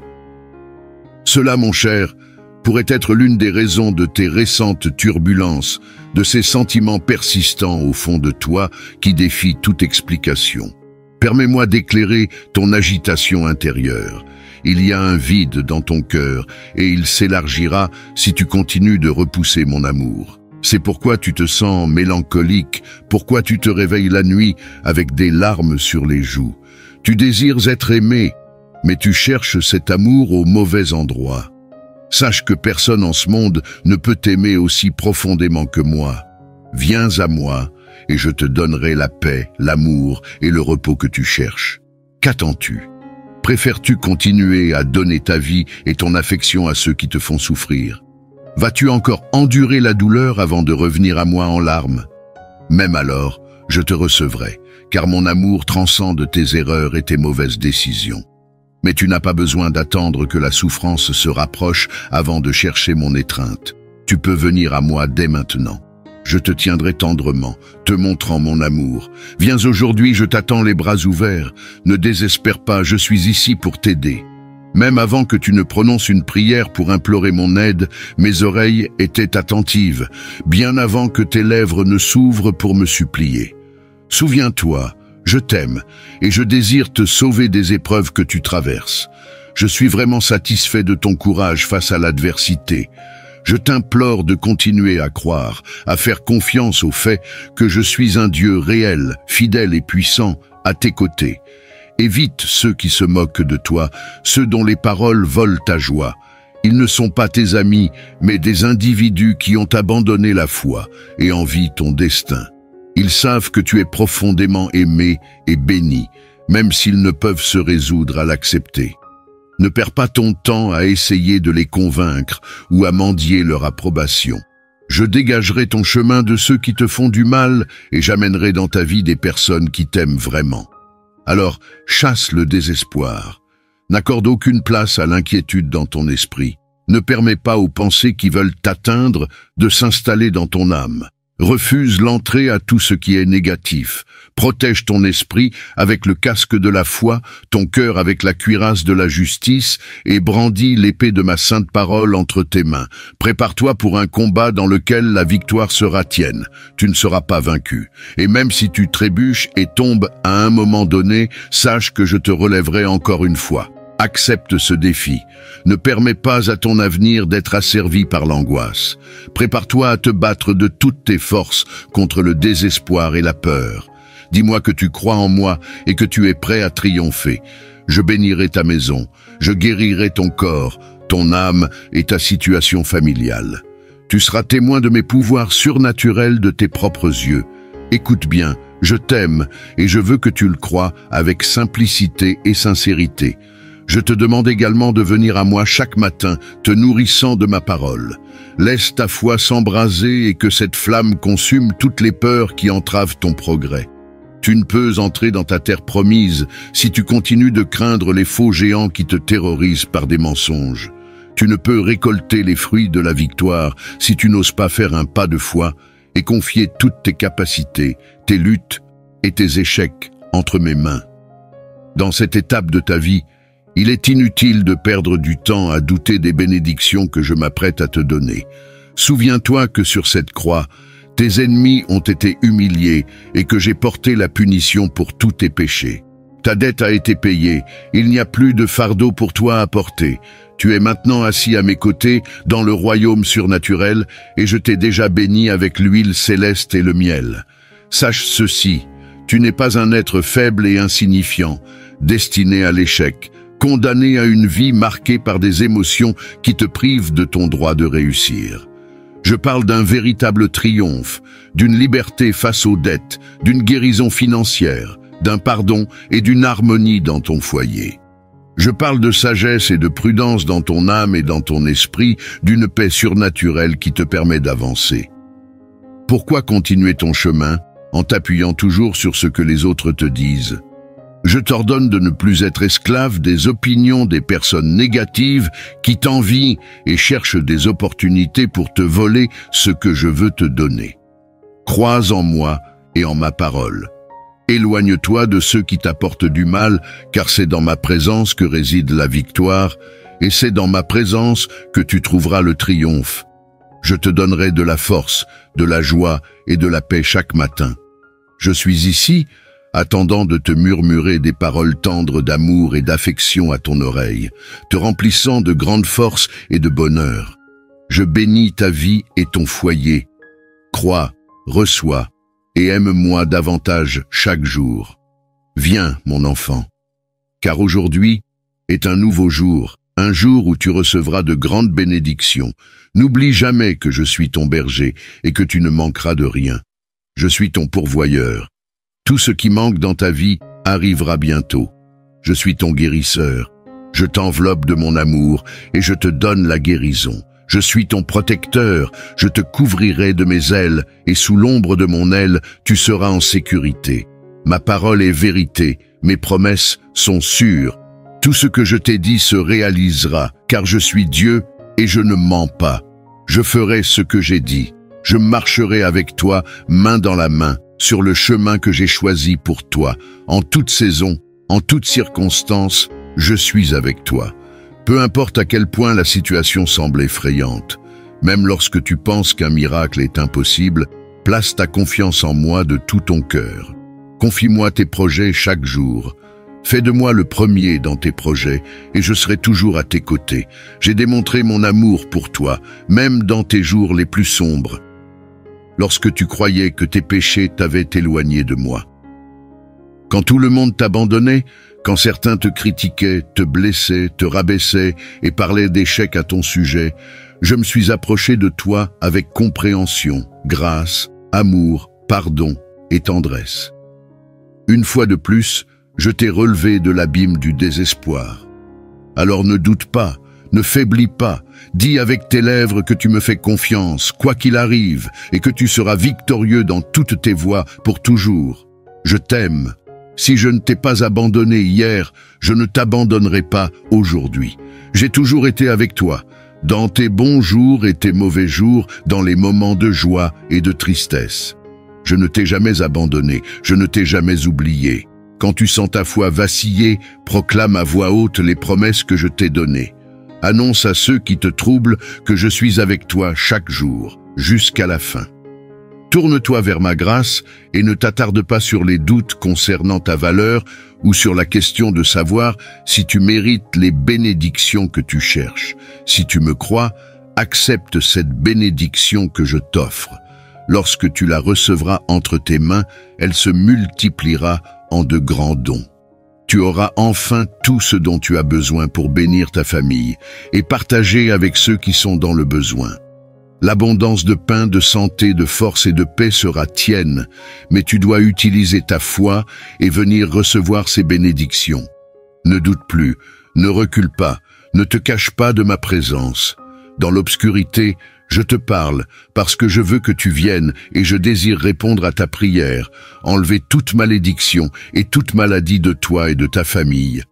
Cela, mon cher, pourrait être l'une des raisons de tes récentes turbulences, de ces sentiments persistants au fond de toi qui défient toute explication. Permets-moi d'éclairer ton agitation intérieure. Il y a un vide dans ton cœur et il s'élargira si tu continues de repousser mon amour. C'est pourquoi tu te sens mélancolique, pourquoi tu te réveilles la nuit avec des larmes sur les joues. Tu désires être aimé, mais tu cherches cet amour au mauvais endroit. Sache que personne en ce monde ne peut t'aimer aussi profondément que moi. Viens à moi, et je te donnerai la paix, l'amour et le repos que tu cherches. Qu'attends-tu? Préfères-tu continuer à donner ta vie et ton affection à ceux qui te font souffrir? Vas-tu encore endurer la douleur avant de revenir à moi en larmes? Même alors, je te recevrai, car mon amour transcende tes erreurs et tes mauvaises décisions. Mais tu n'as pas besoin d'attendre que la souffrance se rapproche avant de chercher mon étreinte. Tu peux venir à moi dès maintenant. Je te tiendrai tendrement, te montrant mon amour. Viens aujourd'hui, je t'attends les bras ouverts. Ne désespère pas, je suis ici pour t'aider. Même avant que tu ne prononces une prière pour implorer mon aide, mes oreilles étaient attentives, bien avant que tes lèvres ne s'ouvrent pour me supplier. Souviens-toi, je t'aime, et je désire te sauver des épreuves que tu traverses. Je suis vraiment satisfait de ton courage face à l'adversité. Je t'implore de continuer à croire, à faire confiance au fait que je suis un Dieu réel, fidèle et puissant, à tes côtés. Évite ceux qui se moquent de toi, ceux dont les paroles volent ta joie. Ils ne sont pas tes amis, mais des individus qui ont abandonné la foi et envient ton destin. Ils savent que tu es profondément aimé et béni, même s'ils ne peuvent se résoudre à l'accepter. Ne perds pas ton temps à essayer de les convaincre ou à mendier leur approbation. Je dégagerai ton chemin de ceux qui te font du mal et j'amènerai dans ta vie des personnes qui t'aiment vraiment. Alors, chasse le désespoir. N'accorde aucune place à l'inquiétude dans ton esprit. Ne permets pas aux pensées qui veulent t'atteindre de s'installer dans ton âme. Refuse l'entrée à tout ce qui est négatif. Protège ton esprit avec le casque de la foi, ton cœur avec la cuirasse de la justice et brandis l'épée de ma sainte parole entre tes mains. Prépare-toi pour un combat dans lequel la victoire sera tienne. Tu ne seras pas vaincu. Et même si tu trébuches et tombes à un moment donné, sache que je te relèverai encore une fois. Accepte ce défi. Ne permets pas à ton avenir d'être asservi par l'angoisse. Prépare-toi à te battre de toutes tes forces contre le désespoir et la peur. Dis-moi que tu crois en moi et que tu es prêt à triompher. Je bénirai ta maison, je guérirai ton corps, ton âme et ta situation familiale. Tu seras témoin de mes pouvoirs surnaturels de tes propres yeux. Écoute bien, je t'aime et je veux que tu le crois avec simplicité et sincérité. Je te demande également de venir à moi chaque matin, te nourrissant de ma parole. Laisse ta foi s'embraser et que cette flamme consume toutes les peurs qui entravent ton progrès. Tu ne peux entrer dans ta terre promise si tu continues de craindre les faux géants qui te terrorisent par des mensonges. Tu ne peux récolter les fruits de la victoire si tu n'oses pas faire un pas de foi et confier toutes tes capacités, tes luttes et tes échecs entre mes mains. Dans cette étape de ta vie, il est inutile de perdre du temps à douter des bénédictions que je m'apprête à te donner. Souviens-toi que sur cette croix, tes ennemis ont été humiliés et que j'ai porté la punition pour tous tes péchés. Ta dette a été payée, il n'y a plus de fardeau pour toi à porter. Tu es maintenant assis à mes côtés dans le royaume surnaturel et je t'ai déjà béni avec l'huile céleste et le miel. Sache ceci, Tu n'es pas un être faible et insignifiant, destiné à l'échec, condamné à une vie marquée par des émotions qui te privent de ton droit de réussir. Je parle d'un véritable triomphe, d'une liberté face aux dettes, d'une guérison financière, d'un pardon et d'une harmonie dans ton foyer. Je parle de sagesse et de prudence dans ton âme et dans ton esprit, d'une paix surnaturelle qui te permet d'avancer. Pourquoi continuer ton chemin en t'appuyant toujours sur ce que les autres te disent? Je t'ordonne de ne plus être esclave des opinions des personnes négatives qui t'envient et cherchent des opportunités pour te voler ce que je veux te donner. Crois en moi et en ma parole. Éloigne-toi de ceux qui t'apportent du mal, car c'est dans ma présence que réside la victoire, et c'est dans ma présence que tu trouveras le triomphe. Je te donnerai de la force, de la joie et de la paix chaque matin. Je suis ici, attendant de te murmurer des paroles tendres d'amour et d'affection à ton oreille, te remplissant de grande force et de bonheur. Je bénis ta vie et ton foyer. Crois, reçois et aime-moi davantage chaque jour. Viens, mon enfant, car aujourd'hui est un nouveau jour, un jour où tu recevras de grandes bénédictions. N'oublie jamais que je suis ton berger et que tu ne manqueras de rien. Je suis ton pourvoyeur. Tout ce qui manque dans ta vie arrivera bientôt. Je suis ton guérisseur. Je t'enveloppe de mon amour et je te donne la guérison. Je suis ton protecteur, je te couvrirai de mes ailes, et sous l'ombre de mon aile, tu seras en sécurité. Ma parole est vérité, mes promesses sont sûres. Tout ce que je t'ai dit se réalisera, car je suis Dieu et je ne mens pas. Je ferai ce que j'ai dit. Je marcherai avec toi, main dans la main, sur le chemin que j'ai choisi pour toi. En toute saison, en toutes circonstances, je suis avec toi. Peu importe à quel point la situation semble effrayante, même lorsque tu penses qu'un miracle est impossible, place ta confiance en moi de tout ton cœur. Confie-moi tes projets chaque jour. Fais de moi le premier dans tes projets et je serai toujours à tes côtés. J'ai démontré mon amour pour toi, même dans tes jours les plus sombres, lorsque tu croyais que tes péchés t'avaient éloigné de moi. Quand tout le monde t'abandonnait, quand certains te critiquaient, te blessaient, te rabaissaient et parlaient d'échecs à ton sujet, je me suis approché de toi avec compréhension, grâce, amour, pardon et tendresse. Une fois de plus, je t'ai relevé de l'abîme du désespoir. Alors ne doute pas, ne faiblis pas, dis avec tes lèvres que tu me fais confiance, quoi qu'il arrive, et que tu seras victorieux dans toutes tes voies pour toujours. Je t'aime. Si je ne t'ai pas abandonné hier, je ne t'abandonnerai pas aujourd'hui. J'ai toujours été avec toi, dans tes bons jours et tes mauvais jours, dans les moments de joie et de tristesse. Je ne t'ai jamais abandonné, je ne t'ai jamais oublié. Quand tu sens ta foi vaciller, proclame à voix haute les promesses que je t'ai données. Annonce à ceux qui te troublent que je suis avec toi chaque jour, jusqu'à la fin. Tourne-toi vers ma grâce et ne t'attarde pas sur les doutes concernant ta valeur ou sur la question de savoir si tu mérites les bénédictions que tu cherches. Si tu me crois, accepte cette bénédiction que je t'offre. Lorsque tu la recevras entre tes mains, elle se multipliera en de grands dons. Tu auras enfin tout ce dont tu as besoin pour bénir ta famille et partager avec ceux qui sont dans le besoin. L'abondance de pain, de santé, de force et de paix sera tienne, mais tu dois utiliser ta foi et venir recevoir ces bénédictions. Ne doute plus, ne recule pas, ne te cache pas de ma présence. Dans l'obscurité, je te parle parce que je veux que tu viennes et je désire répondre à ta prière, enlever toute malédiction et toute maladie de toi et de ta famille.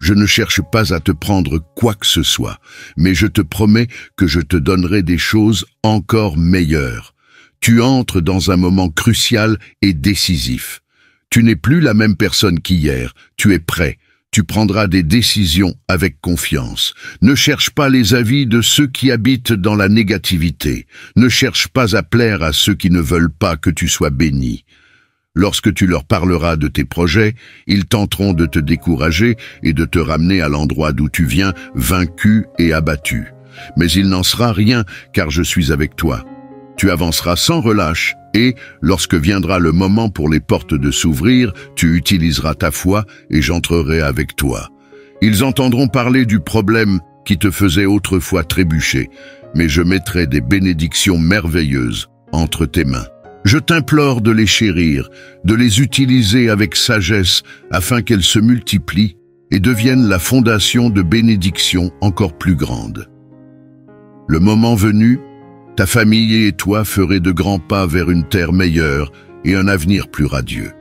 Je ne cherche pas à te prendre quoi que ce soit, mais je te promets que je te donnerai des choses encore meilleures. Tu entres dans un moment crucial et décisif. Tu n'es plus la même personne qu'hier, tu es prêt. Tu prendras des décisions avec confiance. Ne cherche pas les avis de ceux qui habitent dans la négativité. Ne cherche pas à plaire à ceux qui ne veulent pas que tu sois béni. Lorsque tu leur parleras de tes projets, ils tenteront de te décourager et de te ramener à l'endroit d'où tu viens, vaincu et abattu. Mais il n'en sera rien, car je suis avec toi. Tu avanceras sans relâche et, lorsque viendra le moment pour les portes de s'ouvrir, tu utiliseras ta foi et j'entrerai avec toi. Ils entendront parler du problème qui te faisait autrefois trébucher, mais je mettrai des bénédictions merveilleuses entre tes mains. Je t'implore de les chérir, de les utiliser avec sagesse afin qu'elles se multiplient et deviennent la fondation de bénédictions encore plus grandes. Le moment venu, ta famille et toi ferez de grands pas vers une terre meilleure et un avenir plus radieux.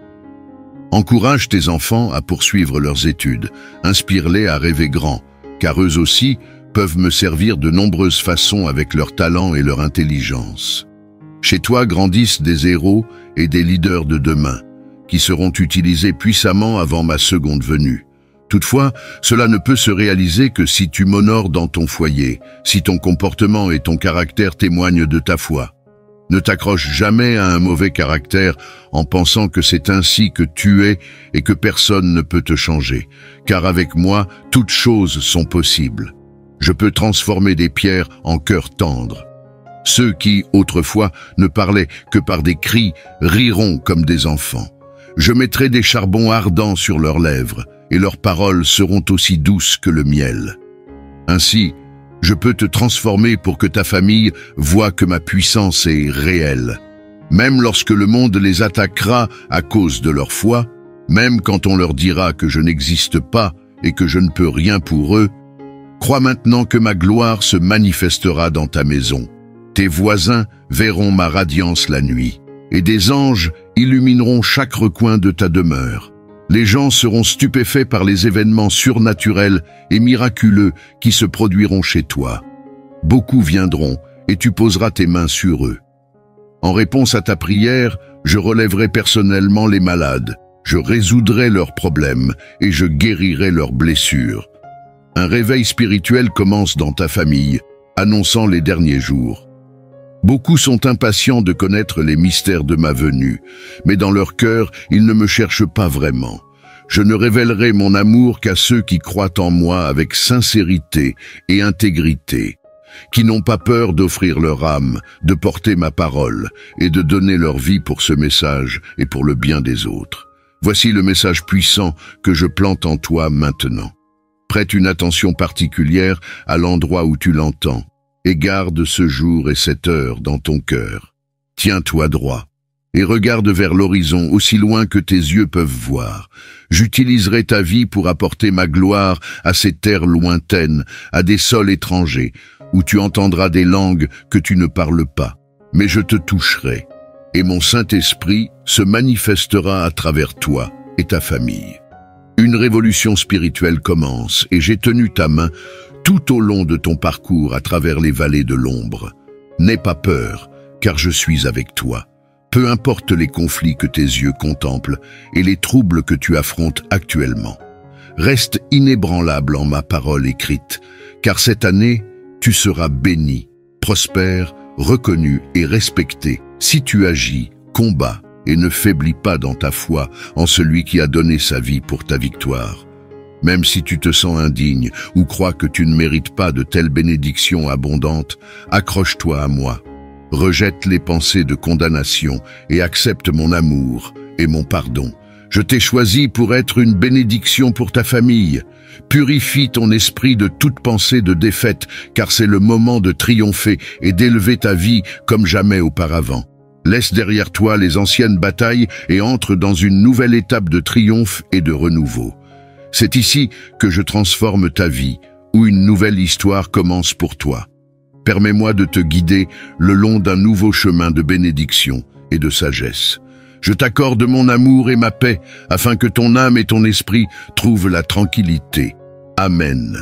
Encourage tes enfants à poursuivre leurs études, inspire-les à rêver grand, car eux aussi peuvent me servir de nombreuses façons avec leur talent et leur intelligence. Chez toi grandissent des héros et des leaders de demain, qui seront utilisés puissamment avant ma seconde venue. Toutefois, cela ne peut se réaliser que si tu m'honores dans ton foyer, si ton comportement et ton caractère témoignent de ta foi. Ne t'accroche jamais à un mauvais caractère en pensant que c'est ainsi que tu es et que personne ne peut te changer, car avec moi, toutes choses sont possibles. Je peux transformer des pierres en cœurs tendres. Ceux qui, autrefois, ne parlaient que par des cris, riront comme des enfants. Je mettrai des charbons ardents sur leurs lèvres, et leurs paroles seront aussi douces que le miel. Ainsi, je peux te transformer pour que ta famille voie que ma puissance est réelle. Même lorsque le monde les attaquera à cause de leur foi, même quand on leur dira que je n'existe pas et que je ne peux rien pour eux, crois maintenant que ma gloire se manifestera dans ta maison. Tes voisins verront ma radiance la nuit, et des anges illumineront chaque recoin de ta demeure. Les gens seront stupéfaits par les événements surnaturels et miraculeux qui se produiront chez toi. Beaucoup viendront et tu poseras tes mains sur eux. En réponse à ta prière, je relèverai personnellement les malades, je résoudrai leurs problèmes et je guérirai leurs blessures. Un réveil spirituel commence dans ta famille, annonçant les derniers jours. Beaucoup sont impatients de connaître les mystères de ma venue, mais dans leur cœur, ils ne me cherchent pas vraiment. Je ne révélerai mon amour qu'à ceux qui croient en moi avec sincérité et intégrité, qui n'ont pas peur d'offrir leur âme, de porter ma parole et de donner leur vie pour ce message et pour le bien des autres. Voici le message puissant que je plante en toi maintenant. Prête une attention particulière à l'endroit où tu l'entends. Et garde ce jour et cette heure dans ton cœur. Tiens-toi droit et regarde vers l'horizon aussi loin que tes yeux peuvent voir. J'utiliserai ta vie pour apporter ma gloire à ces terres lointaines, à des sols étrangers, où tu entendras des langues que tu ne parles pas. Mais je te toucherai, et mon Saint-Esprit se manifestera à travers toi et ta famille. Une révolution spirituelle commence, et j'ai tenu ta main tout au long de ton parcours à travers les vallées de l'ombre. N'aie pas peur, car je suis avec toi. Peu importe les conflits que tes yeux contemplent et les troubles que tu affrontes actuellement. Reste inébranlable en ma parole écrite, car cette année, tu seras béni, prospère, reconnu et respecté si tu agis, combats et ne faiblis pas dans ta foi en celui qui a donné sa vie pour ta victoire. Même si tu te sens indigne ou crois que tu ne mérites pas de telles bénédictions abondantes, accroche-toi à moi. Rejette les pensées de condamnation et accepte mon amour et mon pardon. Je t'ai choisi pour être une bénédiction pour ta famille. Purifie ton esprit de toute pensée de défaite, car c'est le moment de triompher et d'élever ta vie comme jamais auparavant. Laisse derrière toi les anciennes batailles et entre dans une nouvelle étape de triomphe et de renouveau. C'est ici que je transforme ta vie, où une nouvelle histoire commence pour toi. Permets-moi de te guider le long d'un nouveau chemin de bénédiction et de sagesse. Je t'accorde mon amour et ma paix, afin que ton âme et ton esprit trouvent la tranquillité. Amen.